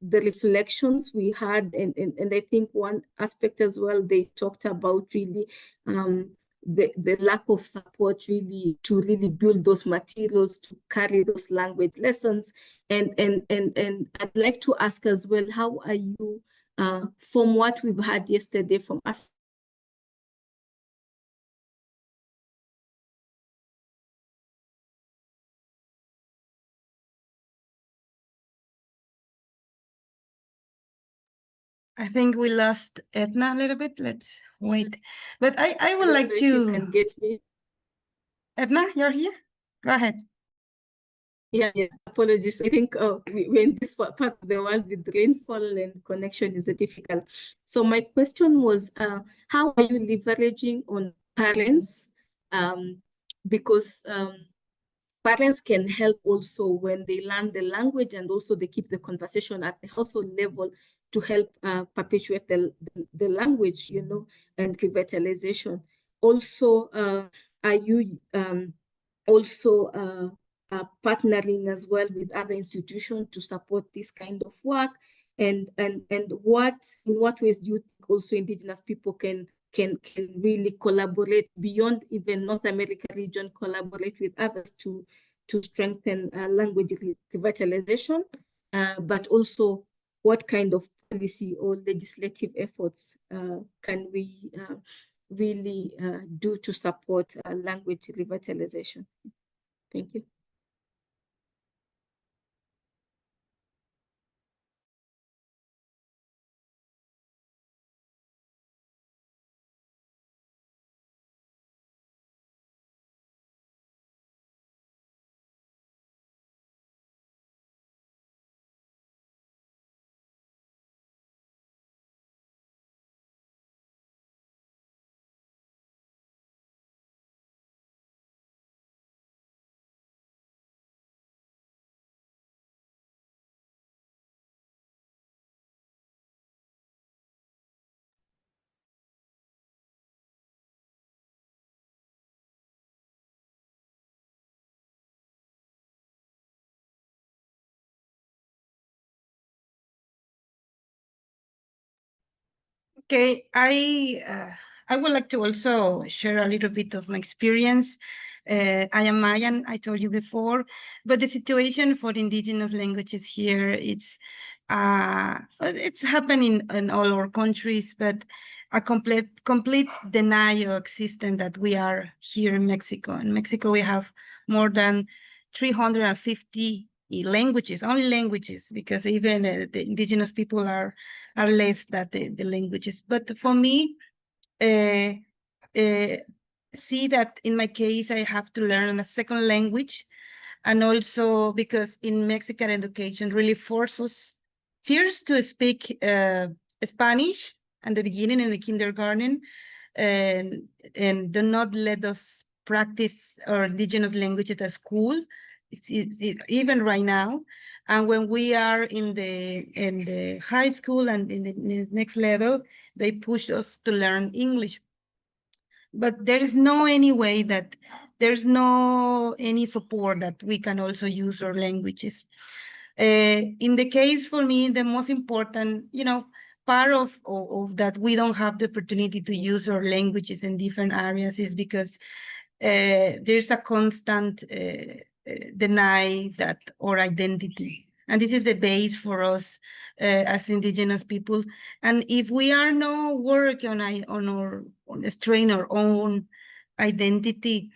the reflections we had, and I think one aspect as well, they talked about really the lack of support really to really build those materials, to carry those language lessons. And I'd like to ask as well, how are you, from what we've had yesterday from Africa? I think we lost Edna a little bit. Let's wait. But I would like If you can to. get me. Edna, you're here? Go ahead. Yeah, apologies. I think we're in this part of the world with rainfall and connection is difficult. So my question was, how are you leveraging on parents? Because parents can help also when they learn the language, and also they keep the conversation at the household level to help perpetuate the language, and revitalization. Also, are you also partnering as well with other institutions to support this kind of work? And in what ways do you think also Indigenous people can really collaborate beyond even North America region, collaborate with others to strengthen language revitalization, but also what kind of policy or legislative efforts can we really do to support language revitalization? Thank you. Okay, I would like to also share a little bit of my experience. I am Mayan, I told you before, but the situation for indigenous languages here, it's happening in all our countries, but a complete denial existence that we are here in Mexico. In Mexico, we have more than 350 languages, only languages, because even the indigenous people are less than the languages. But for me, see that in my case, I have to learn a second language. And also because in Mexican education really forces first to speak Spanish at the beginning in the kindergarten, and do not let us practice our indigenous languages at school, even right now. And when we are in the high school and in the next level, they push us to learn English. But there is no any way that there's no any support that we can also use our languages. In the case for me, the most important, part of that we don't have the opportunity to use our languages in different areas is because there's a constant deny that our identity. And this is the base for us as indigenous people. And if we are not working on strengthening our own identity,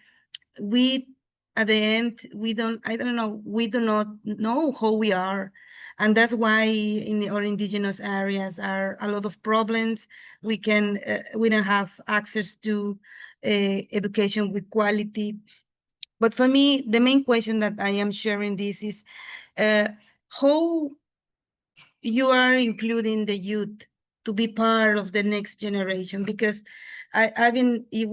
we at the end we do not know who we are. And that's why in our indigenous areas are a lot of problems. We don't have access to education with quality. But for me, the main question that I am sharing this is how you are including the youth to be part of the next generation, because if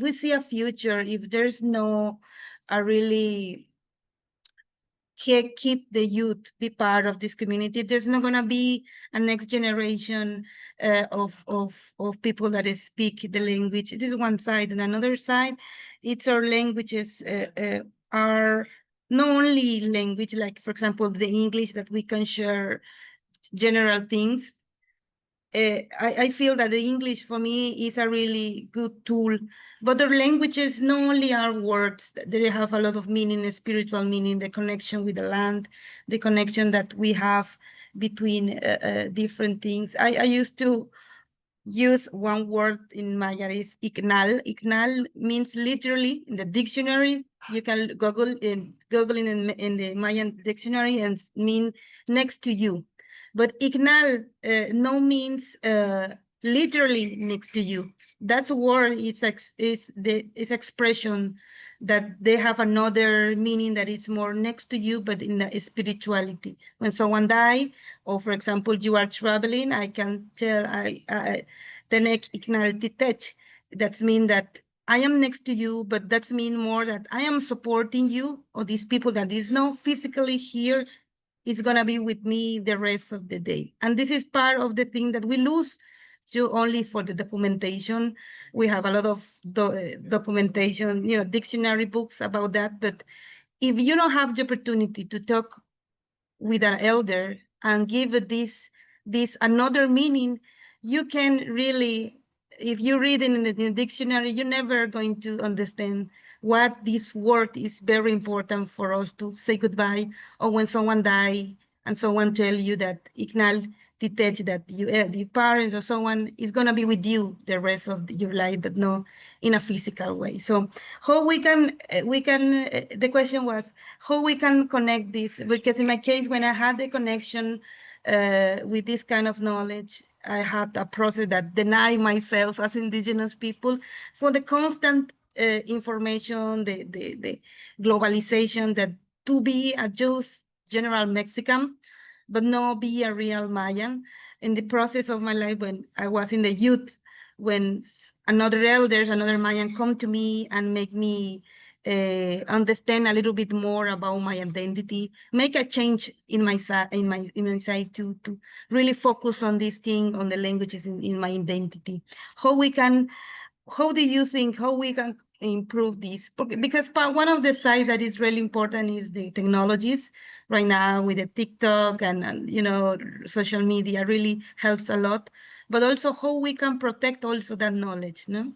we see a future, if there's no a really keep the youth be part of this community, there's not going to be a next generation of people that speak the language. This is one side, and another side, it's our languages are not only language, like for example the English, that we can share general things. I feel that the English for me is a really good tool, but the languages not only are words, they have a lot of meaning, a spiritual meaning, the connection with the land, the connection that we have between different things. I used to use one word in Maya, is iknal. Iknal means literally in the dictionary. You can Google in the Mayan dictionary and mean next to you. But iknal no means literally next to you. That's a word. Is expression that they have another meaning that it's more next to you, but in the spirituality. When someone die, or for example you are traveling, I can tell the next iknal titech. That means that I am next to you, but that means more that I am supporting you, or these people that is not physically here is gonna be with me the rest of the day. And this is part of the thing that we lose only for the documentation. We have a lot of documentation, dictionary books about that. But if you don't have the opportunity to talk with an elder and give this another meaning, you can really, if you read it in the dictionary, you're never going to understand what this word is very important for us to say goodbye, or when someone die and someone tell you that iknal detach, that the parents or someone is going to be with you the rest of your life, but not in a physical way. So how we can the question was how we can connect this, because in my case, when I had the connection with this kind of knowledge, I had a process that denied myself as indigenous people for the constant information, the globalization, that to be a just general Mexican, but not be a real Mayan. In the process of my life, when I was in the youth, when another Mayan come to me and make me understand a little bit more about my identity, make a change in my side to really focus on this thing, on the languages in my identity. How do you think how we can improve this? Because one of the sides that is really important is the technologies right now, with the TikTok and social media really helps a lot, but also how we can protect also that knowledge, no?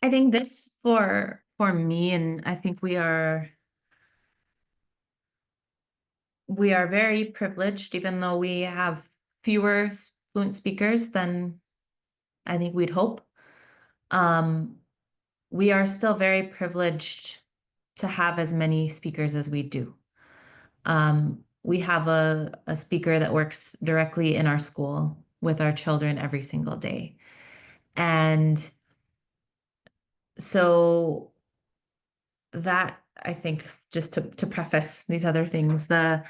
I think this for me, and I think we are very privileged, even though we have fewer fluent speakers than I think we'd hope. We are still very privileged to have as many speakers as we do. We have a speaker that works directly in our school with our children every single day. And so that, I think, just to preface these other things, I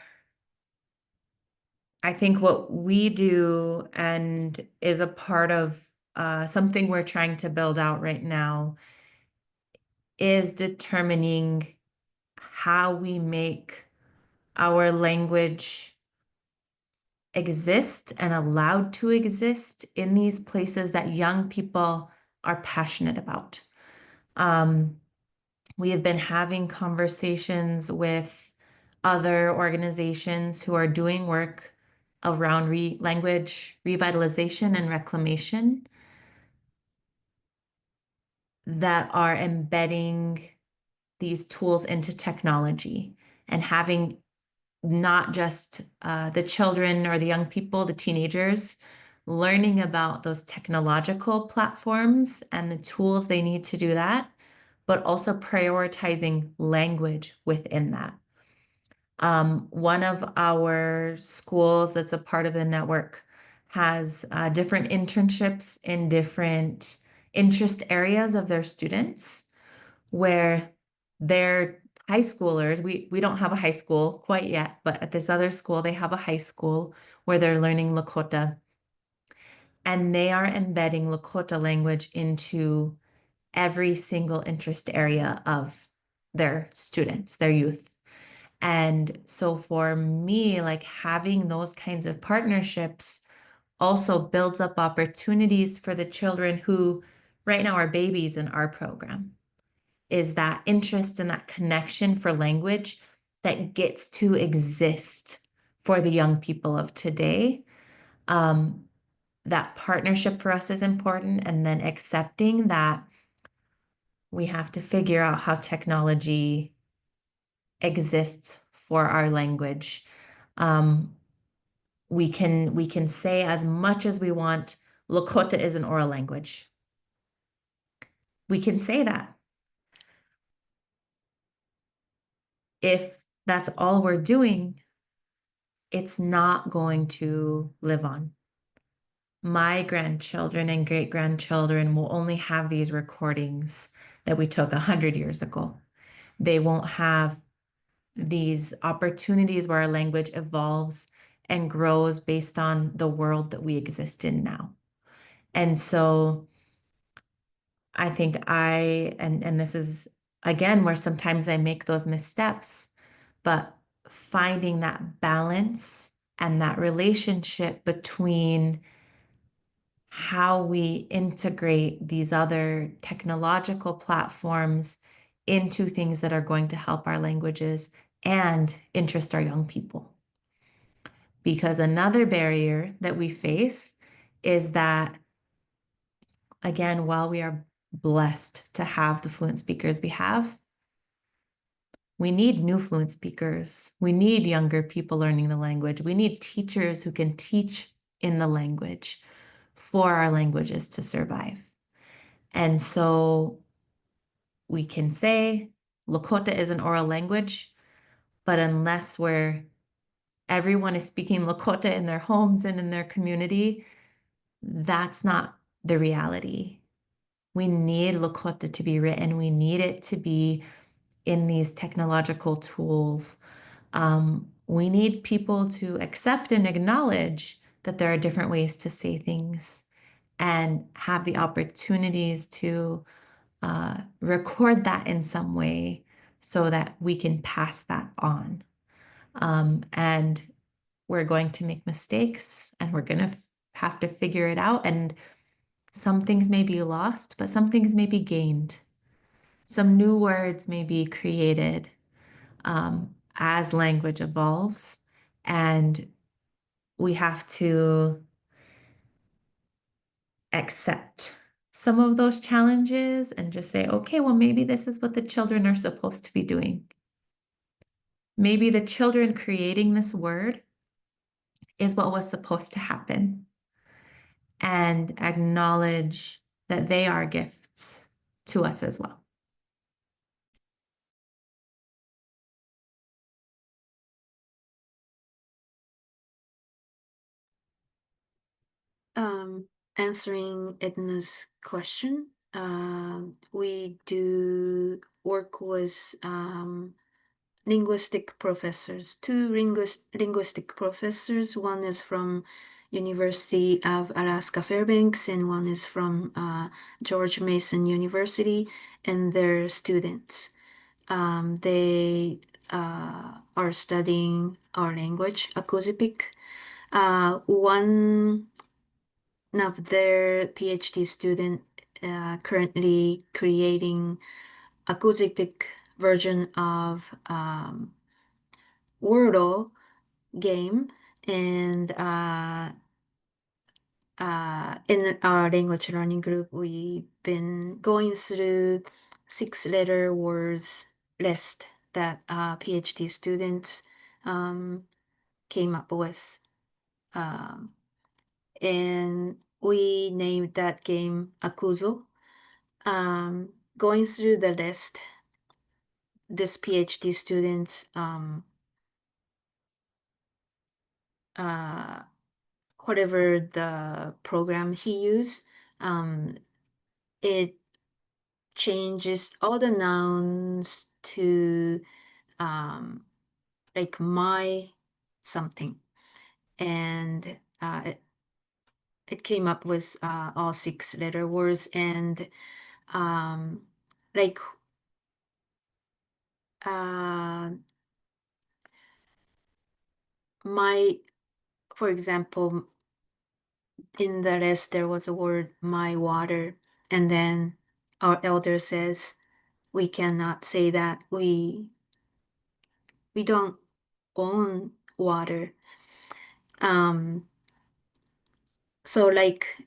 think what we do and is a part of something we're trying to build out right now is determining how we make our language exist and allowed to exist in these places that young people are passionate about. We have been having conversations with other organizations who are doing work around language revitalization and reclamation that are embedding these tools into technology and having not just the children or the young people, the teenagers, learning about those technological platforms and the tools they need to do that, but also prioritizing language within that. One of our schools that's a part of the network has different internships in different interest areas of their students, where their high schoolers, we don't have a high school quite yet, but at this other school, they have a high school where they're learning Lakota. And they are embedding Lakota language into every single interest area of their students, their youth. And so for me, like having those kinds of partnerships also builds up opportunities for the children who right now are babies in our program, is that interest and that connection for language that gets to exist for the young people of today. That partnership for us is important, and then accepting that we have to figure out how technology exists for our language. We can say as much as we want, Lakota is an oral language. We can say that. If that's all we're doing, it's not going to live on. My grandchildren and great-grandchildren will only have these recordings that we took 100 years ago. They won't have these opportunities where our language evolves and grows based on the world that we exist in now. And so I think and this is, again, where sometimes I make those missteps, but finding that balance and that relationship between how we integrate these other technological platforms into things that are going to help our languages and interest our young people. Because another barrier that we face is that, again, while we are blessed to have the fluent speakers we have, we need new fluent speakers. We need younger people learning the language. We need teachers who can teach in the language for our languages to survive. And so we can say Lakota is an oral language, but unless everyone is speaking Lakota in their homes and in their community, that's not the reality. We need Lakota to be written. We need it to be in these technological tools. We need people to accept and acknowledge that there are different ways to say things and have the opportunities to record that in some way so that we can pass that on. And we're going to make mistakes, and we're going to have to figure it out. And some things may be lost, but some things may be gained. Some new words may be created as language evolves. And we have to accept some of those challenges and just say, okay, well, maybe this is what the children are supposed to be doing. Maybe the children creating this word is what was supposed to happen. And acknowledge that they are gifts to us as well. Answering Edna's question, we do work with linguistic professors, two linguistic professors. One is from University of Alaska Fairbanks, and one is from George Mason University, and their students. They are studying our language, Akuzipik. One of their PhD student currently creating acoustic version of Wordle game, and in our language learning group, we've been going through 6-letter words list that PhD students came up with. And we named that game Akuzo. Going through the list, this PhD student, whatever the program he used, it changes all the nouns to like my something, and it came up with all 6-letter words, and like my, for example, in the list there was a word my water, and then our elder says we cannot say that, we don't own water. So like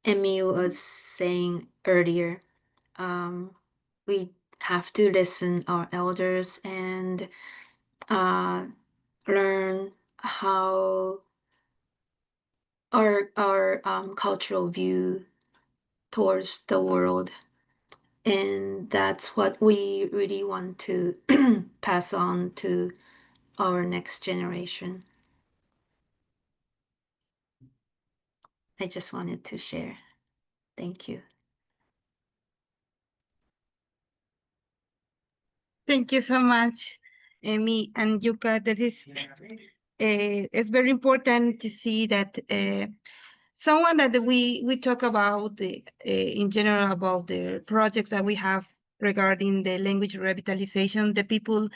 Emmy was saying earlier, we have to listen our elders and learn how our cultural view towards the world, and that's what we really want to pass on to our next generation. I just wanted to share. Thank you. Thank you so much, Amy and Yuka. That is, it's very important to see that someone that we talk about in general about the projects that we have regarding the language revitalization. The people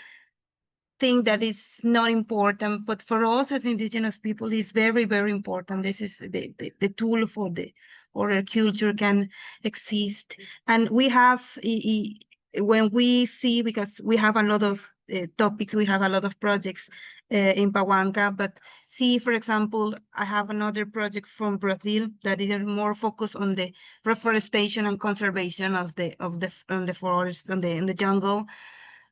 think that it's not important, but for us as indigenous people, it's very, very important. This is the tool for the oral culture can exist, and we have when we see, because we have a lot of topics, we have a lot of projects in Pawanka, but see, for example, I have another project from Brazil that is more focused on the reforestation and conservation of the forest and the jungle.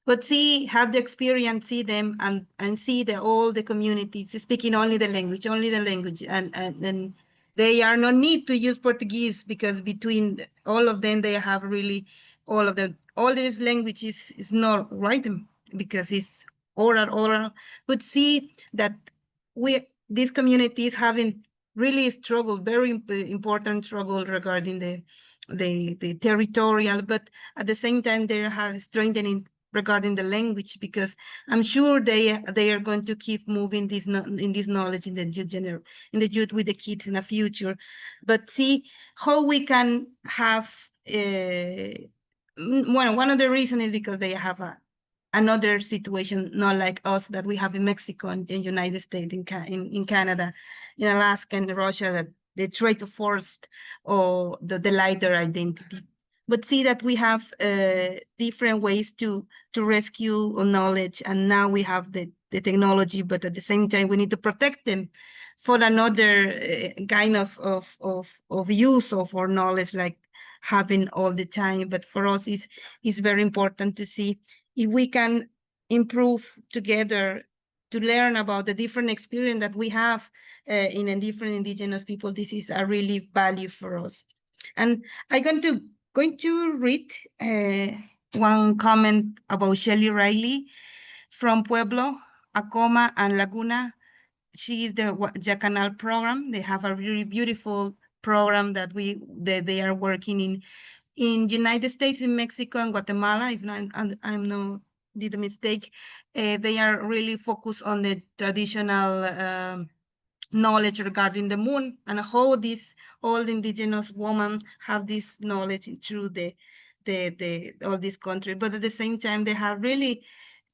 But see, have the experience, see them, and see all the communities speaking only the language, and they are no need to use Portuguese, because between all of them, they have really all these languages is not right, because it's oral. But see that these communities having really struggled, very important struggle regarding the territorial, but at the same time they are strengthening regarding the language, because I'm sure they are going to keep moving this knowledge in the youth with the kids in the future. But see how we can have one of the reasons is because they have another situation, not like us, that we have in Mexico and in United States, in Canada, in Alaska and Russia, that they try to force or delay their identity. But see that we have different ways to rescue knowledge, and now we have the technology, but at the same time we need to protect them for another kind of use of our knowledge, like having all the time. But for us, is very important to see if we can improve together to learn about the different experience that we have in a different indigenous people. This is a really value for us. And I'm going to read one comment about Shelley Riley from Pueblo, Acoma, and Laguna. She is the Yacanal program. They have a really beautiful program that they are working in United States, in Mexico, and Guatemala. If not, I'm no did a mistake. They are really focused on the traditional knowledge regarding the moon, and how these old indigenous women have this knowledge through all this country. But at the same time, they have really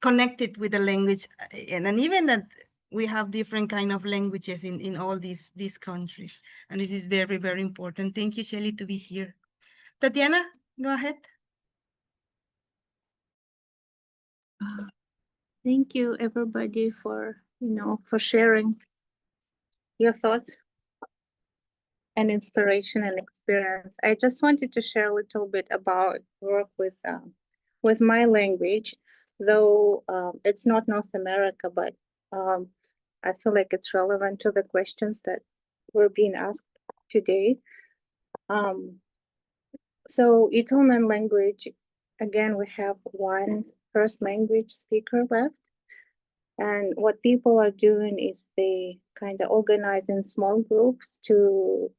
connected with the language, and even that we have different kind of languages in all these countries, and it is very, very important. Thank you, Shelley, to be here. Tatiana, go ahead. Thank you, everybody, for sharing your thoughts and inspiration and experience. I just wanted to share a little bit about work with my language, though it's not North America, but I feel like it's relevant to the questions that were being asked today. So Itelmen language, again, we have one first language speaker left. And what people are doing is they kind of organize in small groups to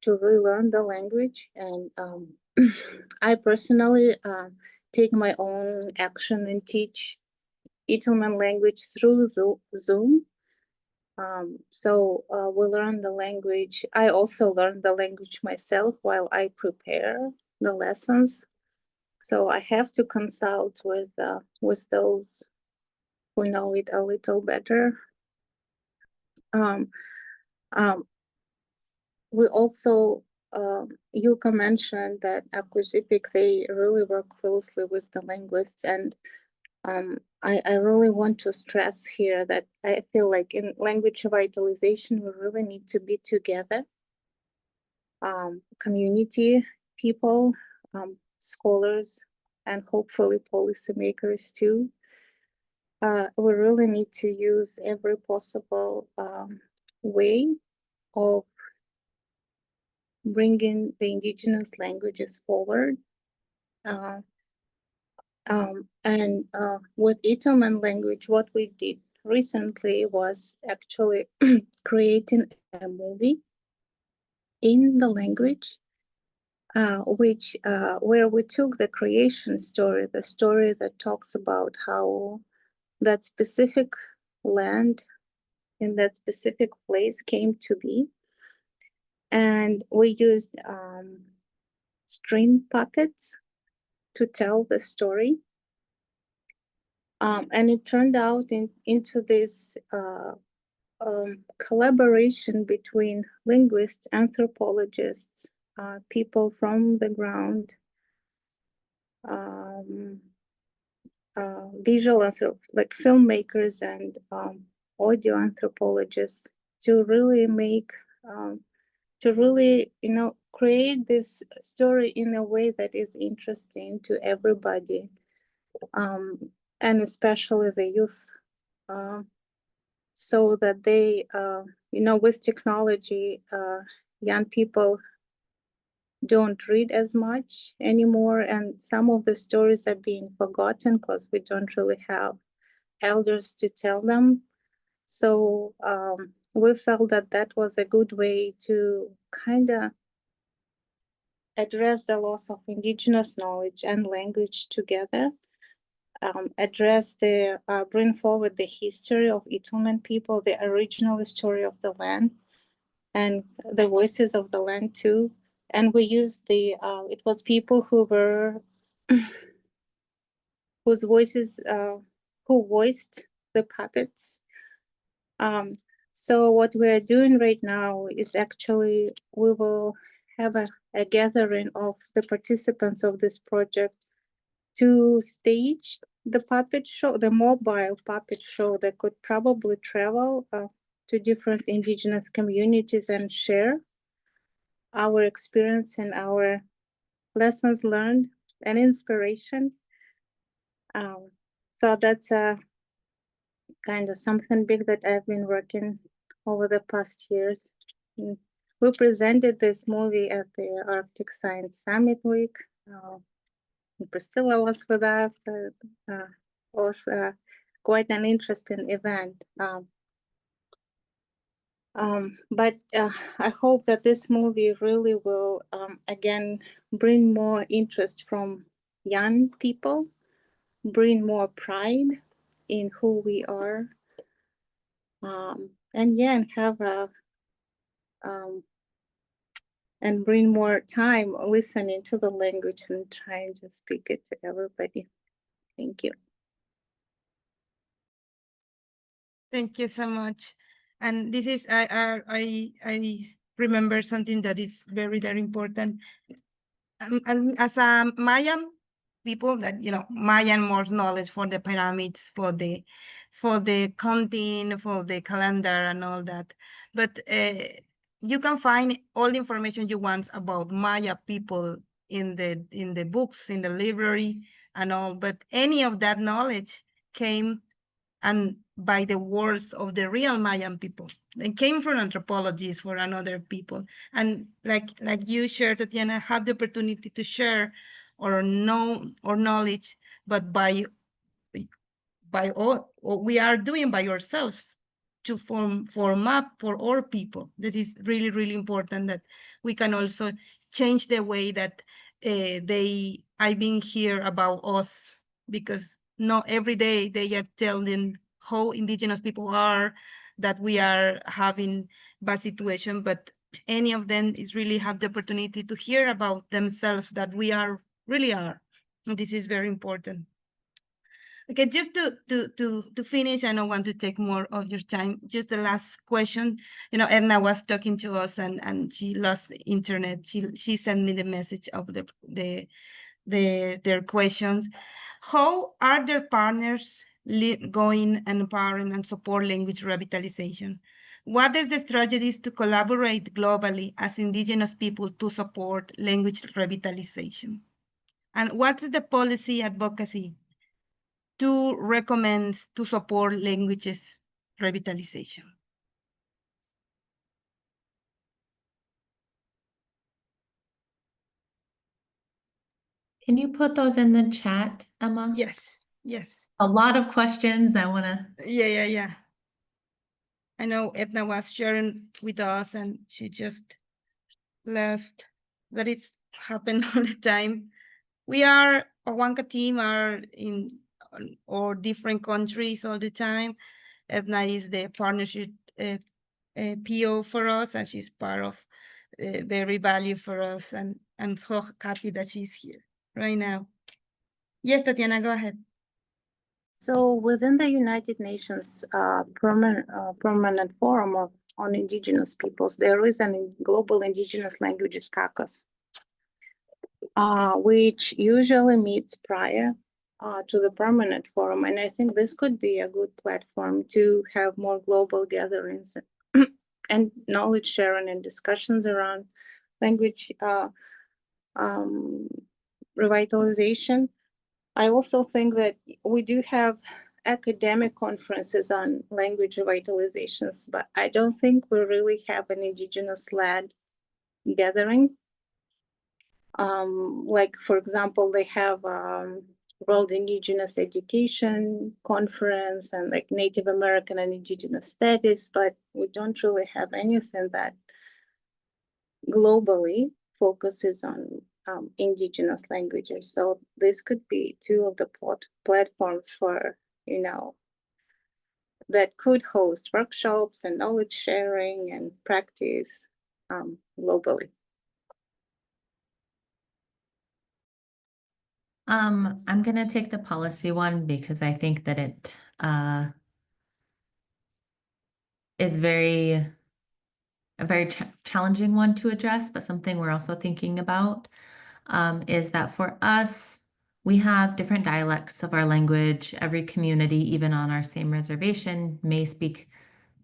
relearn the language. And I personally take my own action and teach Itelmen language through Zoom. So we learn the language. I also learn the language myself while I prepare the lessons. So I have to consult with those who know it a little better. We also, Yuka mentioned that Akujipik, they really work closely with the linguists, and I really want to stress here that I feel like in language revitalization, we really need to be together. Community people, scholars, and hopefully policymakers too. We really need to use every possible way of bringing the indigenous languages forward. And with Itelmen language, what we did recently was actually creating a movie in the language, where we took the creation story, the story that talks about how that specific land in that specific place came to be. And we used string puppets to tell the story. And it turned out into this collaboration between linguists, anthropologists, people from the ground, visual like filmmakers and audio anthropologists to really make create this story in a way that is interesting to everybody, and especially the youth, so that they, with technology, young people don't read as much anymore, and some of the stories are being forgotten because we don't really have elders to tell them. So we felt that that was a good way to kind of address the loss of indigenous knowledge and language together, bring forward the history of Itelmen people, the original story of the land, and the voices of the land too. And we used it was people who were, whose voices, who voiced the puppets. So what we're doing right now is actually, we will have a gathering of the participants of this project to stage the puppet show, the mobile puppet show that could probably travel to different indigenous communities and share our experience and our lessons learned and inspiration. So that's a kind of something big that I've been working over the past years. We presented this movie at the Arctic Science Summit Week. Priscilla was with us. Was quite an interesting event. But I hope that this movie really will, again, bring more interest from young people, bring more pride in who we are, and have and bring more time listening to the language and trying to speak it to everybody. Thank you. Thank you so much. And this is, I remember something that is very, very important. And as a Maya, people that, Mayan more knowledge for the pyramids, for the counting, for the calendar and all that. But you can find all the information you want about Maya people in the books, in the library and all. But any of that knowledge came and by the words of the real Mayan people. They came from anthropologists, for another people. And like you shared, Tatiana, have the opportunity to share or know or knowledge, but by all what we are doing by ourselves to form up for our people. That is really, really important, that we can also change the way that I've been here about us, because not every day they are telling how indigenous people are, that we are having bad situation, but any of them is really have the opportunity to hear about themselves, that we are really are. And this is very important. Okay, just to finish, I don't want to take more of your time. Just the last question. Edna was talking to us and she lost internet. She sent me the message of their questions. How are their partners going and empowering and support language revitalization? What is the strategies to collaborate globally as indigenous people to support language revitalization? And what is the policy advocacy to recommend to support languages revitalization? Can you put those in the chat, Emma? Yes. A lot of questions. I want to. Yeah. I know Edna was sharing with us and she just left that it's happened all the time. We are, Pawanka team are in or different countries all the time. Edna is the partnership PO for us, and she's part of very value for us, and I'm so happy that she's here right now. Yes, Tatiana, go ahead. So within the United Nations Permanent Forum on Indigenous Peoples, there is a Global Indigenous Languages Caucus, which usually meets prior to the Permanent Forum. And I think this could be a good platform to have more global gatherings and knowledge sharing and discussions around language revitalization. I also think that we do have academic conferences on language revitalizations, but I don't think we really have an Indigenous-led gathering. Like, for example, they have World Indigenous Education Conference and like Native American and Indigenous Studies, but we don't really have anything that globally focuses on indigenous languages. So this could be two of the platforms for, that could host workshops and knowledge sharing and practice globally. I'm going to take the policy one because I think that it is a very challenging one to address, but something we're also thinking about is that for us, we have different dialects of our language. Every community, even on our same reservation, may speak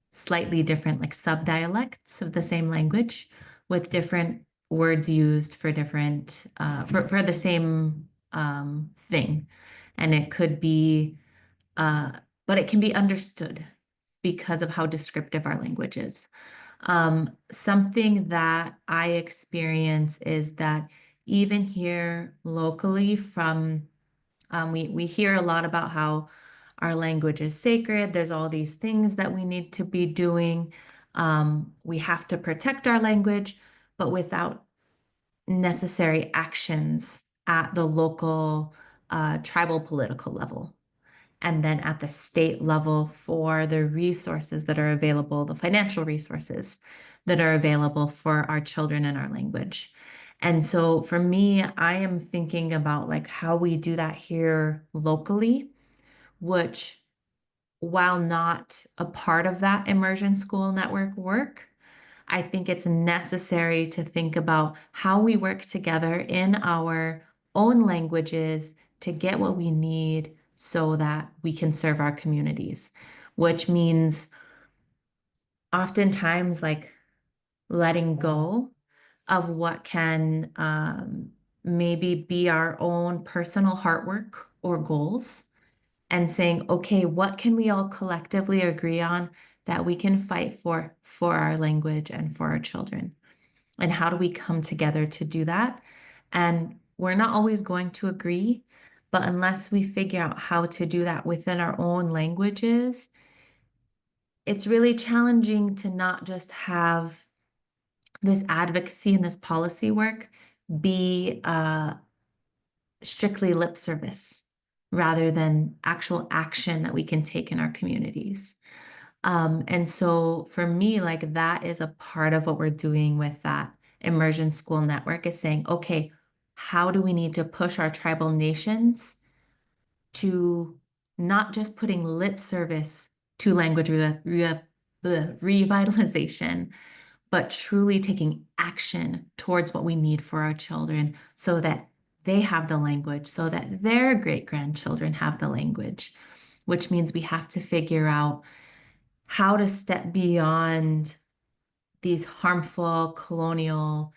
slightly different, like sub-dialects of the same language with different words used for different, for the same thing. And it could be, but it can be understood because of how descriptive our language is. Something that I experience is that even here locally from, we hear a lot about how our language is sacred. There's all these things that we need to be doing. We have to protect our language, but without necessary actions at the local tribal political level. And then at the state level for the resources that are available, the financial resources that are available for our children and our language. And so for me, I am thinking about like how we do that here locally, which while not a part of that immersion school network work, I think it's necessary to think about how we work together in our own languages to get what we need so that we can serve our communities, which means oftentimes like letting go of what can maybe be our own personal heart work or goals, and saying, okay, what can we all collectively agree on that we can fight for our language and for our children? And how do we come together to do that? And we're not always going to agree, but unless we figure out how to do that within our own languages, it's really challenging to not just have this advocacy and this policy work be strictly lip service rather than actual action that we can take in our communities. And so for me, like that is a part of what we're doing with that immersion school network, is saying, okay, how do we need to push our tribal nations to not just putting lip service to language revitalization, but truly taking action towards what we need for our children so that they have the language, so that their great-grandchildren have the language, which means we have to figure out how to step beyond these harmful, colonial,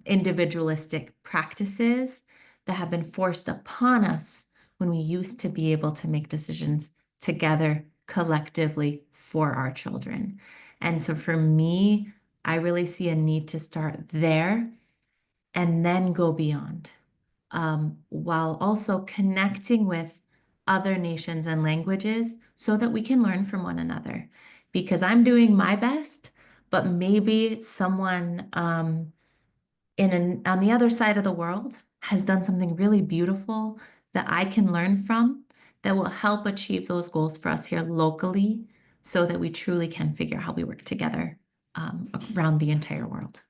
individualistic practices that have been forced upon us when we used to be able to make decisions together, collectively, for our children. And so for me, I really see a need to start there and then go beyond, while also connecting with other nations and languages so that we can learn from one another. Because I'm doing my best, but maybe someone on the other side of the world has done something really beautiful that I can learn from, that will help achieve those goals for us here locally, so that we truly can figure out how we work together around the entire world.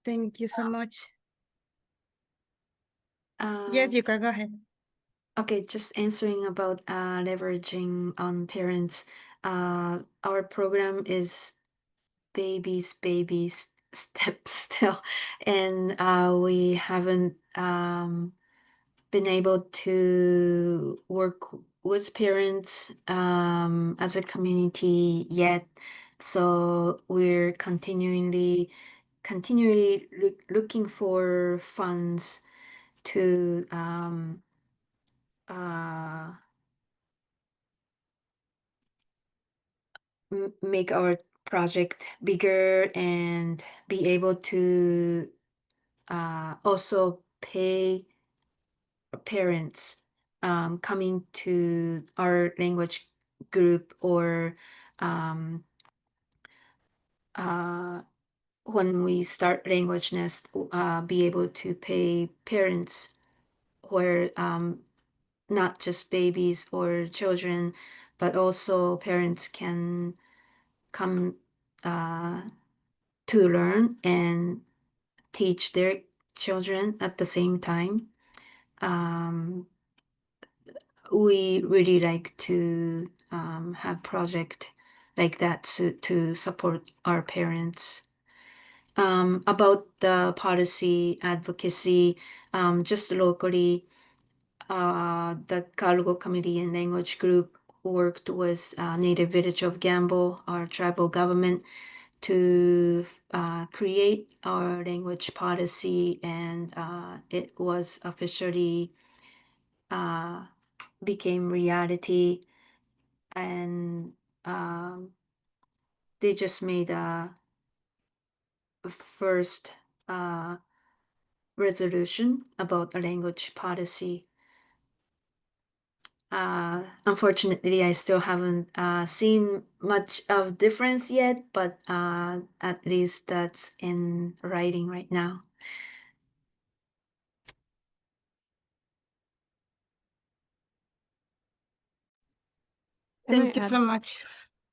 Thank you so much. Uh, Yes, you can go ahead. Okay, just answering about leveraging on parents. Our program is babies step still, and we haven't been able to work with parents as a community yet. So we're continually looking for funds to make our project bigger and be able to also pay parents coming to our language group, or when we start Language Nest, be able to pay parents where not just babies or children, but also parents can come to learn and teach their children at the same time. We really like to have project like that to support our parents. About the policy advocacy, just locally, the Cargo Committee and Language Group worked with Native Village of Gambo, our tribal government, to create our language policy, and it was officially became reality. And they just made a first resolution about the language policy. Unfortunately, I still haven't seen much of difference yet, but at least that's in writing right now. Can I Thank you add- so much.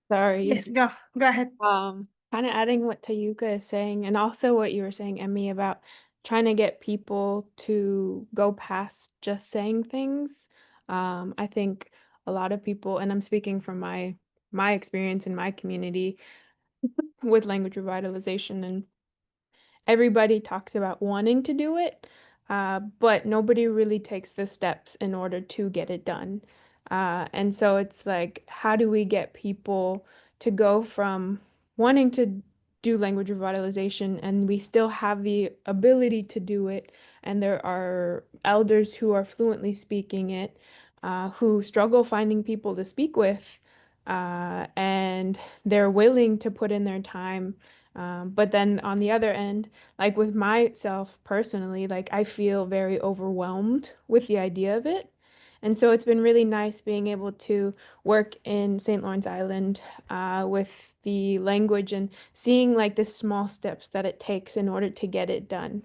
Sorry. Yes, go ahead. Kind of adding what Tayuka is saying, and also what you were saying, Emmy, about trying to get people to go past just saying things. I think a lot of people, and I'm speaking from my my experience in my community with language revitalization, and everybody talks about wanting to do it, but nobody really takes the steps in order to get it done. And so it's like, how do we get people to go from wanting to do language revitalization and we still have the ability to do it, and there are elders who are fluently speaking it, who struggle finding people to speak with, and they're willing to put in their time. But then on the other end, like with myself personally, like I feel very overwhelmed with the idea of it. And so it's been really nice being able to work in St. Lawrence Island with the language and seeing like the small steps that it takes in order to get it done.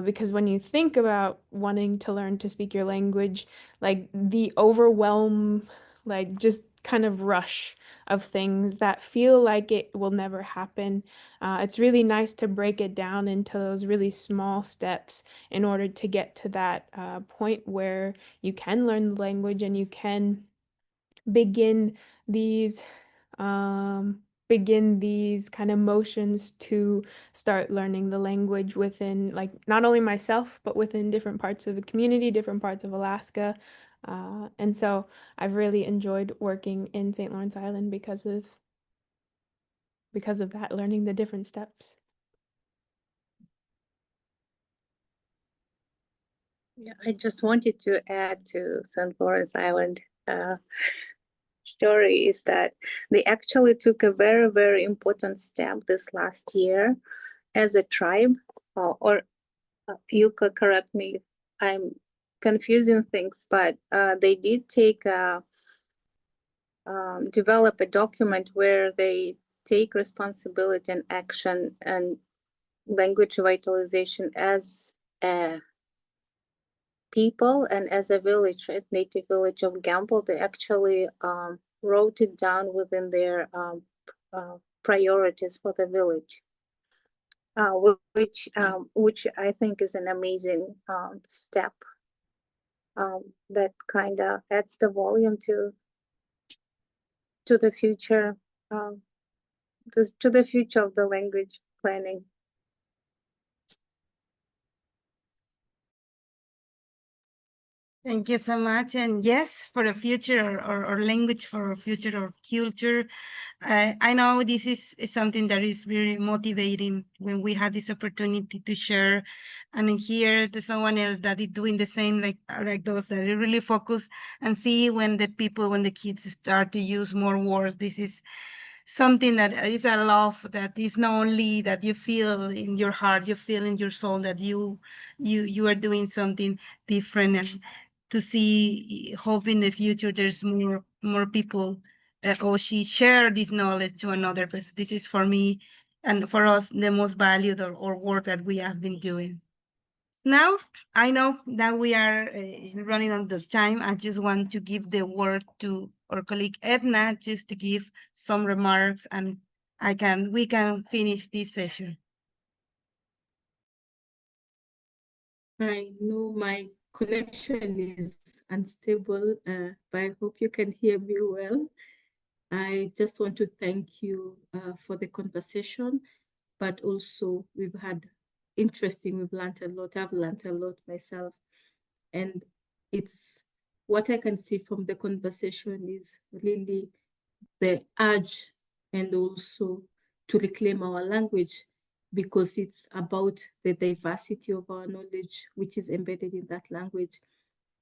Because when you think about wanting to learn to speak your language, like the overwhelm, like just kind of rush of things that feel like it will never happen. It's really nice to break it down into those really small steps in order to get to that point where you can learn the language and you can begin these kind of motions to start learning the language within, like, not only myself, but within different parts of the community, different parts of Alaska. And so I've really enjoyed working in St. Lawrence Island because of that, learning the different steps. Yeah, I just wanted to add to St. Lawrence Island story is that they actually took a very, very important step this last year as a tribe, or you could correct me if I'm confusing things, but they did take develop a document where they take responsibility and action and language revitalization as a people and as a village, a native village of Gamble. They actually wrote it down within their priorities for the village, which I think is an amazing step that kind of adds the volume to the future, to the future of the language planning. Thank you so much. And yes, for the future or language for a future or culture, I know this is something that is very motivating when we have this opportunity to share and hear to someone else that is doing the same, like those that are really focused, and see when the kids start to use more words. This is something that is a love that is not only that you feel in your heart, you feel in your soul that you are doing something different, and to see, hope in the future there's more people or she share this knowledge to another person. This is for me and for us the most valued or work that we have been doing. Now, I know that we are running out of time. I just want to give the word to our colleague Edna, just to give some remarks, and we can finish this session. I know my connection is unstable, but I hope you can hear me well. I just want to thank you for the conversation, but also we've learned a lot. I've learned a lot myself. And it's what I can see from the conversation is really the urge and also to reclaim our language, because it's about the diversity of our knowledge, which is embedded in that language.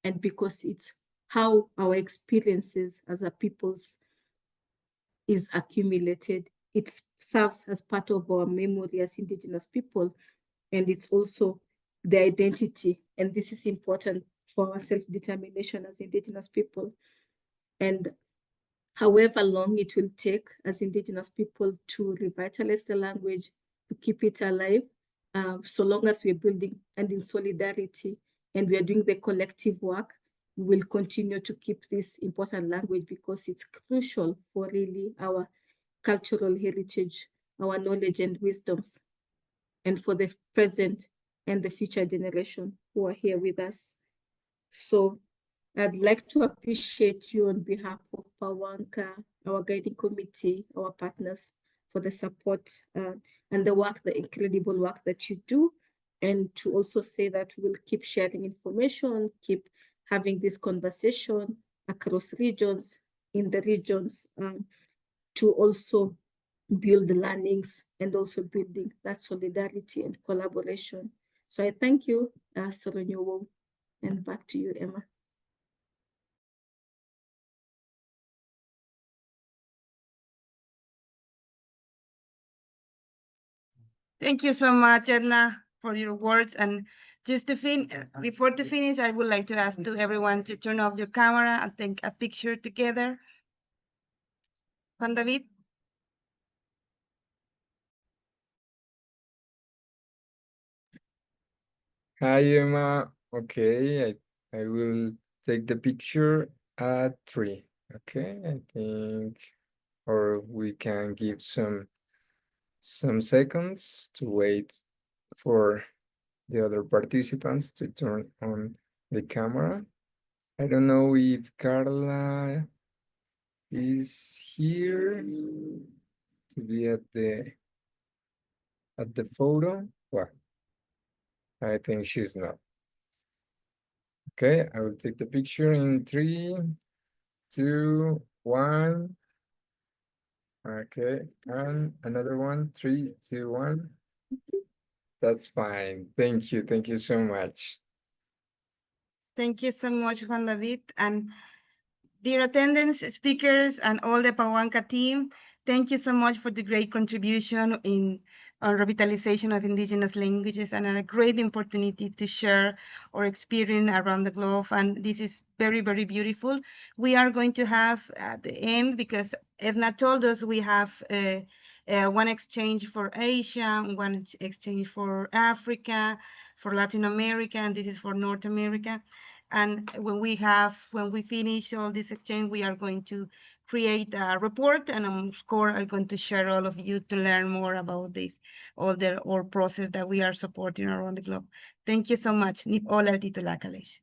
And because it's how our experiences as a peoples is accumulated. It serves as part of our memory as Indigenous people, and it's also the identity. And this is important for our self-determination as Indigenous people. And however long it will take as Indigenous people to revitalize the language, to keep it alive, so long as we're building and in solidarity and we are doing the collective work, we will continue to keep this important language because it's crucial for really our cultural heritage, our knowledge and wisdoms, and for the present and the future generation who are here with us. So I'd like to appreciate you on behalf of Pawanka, our guiding committee, our partners for the support and the work, the incredible work that you do. And to also say that we'll keep sharing information, keep having this conversation across regions, in the regions, to also build learnings and also building that solidarity and collaboration. So I thank you, Soronyowo, and back to you, Emma. Thank you so much, Edna, for your words. And just to before to finish, I would like to ask to everyone to turn off your camera and take a picture together. Juan David? Hi, Emma. Okay, I will take the picture at 3. Okay, I think, or we can give some seconds to wait for the other participants to turn on the camera. I don't know if Carla is here to be at the photo. Well, I think she's not. Okay, I will take the picture in 3, 2, 1. Okay, and another one, 3, 2, 1. That's fine. Thank you. Thank you so much. Thank you so much, Juan David. And dear attendants, speakers, and all the Pawanka team, thank you so much for the great contribution in revitalization of indigenous languages and a great opportunity to share our experience around the globe. And this is very, very beautiful. We are going to have at the end, because Edna told us we have one exchange for Asia, one exchange for Africa, for Latin America, and this is for North America. And when we finish all this exchange, we are going to create a report, and of course, I'm going to share all of you to learn more about this, all process that we are supporting around the globe. Thank you so much. Nip ola titulakalesh.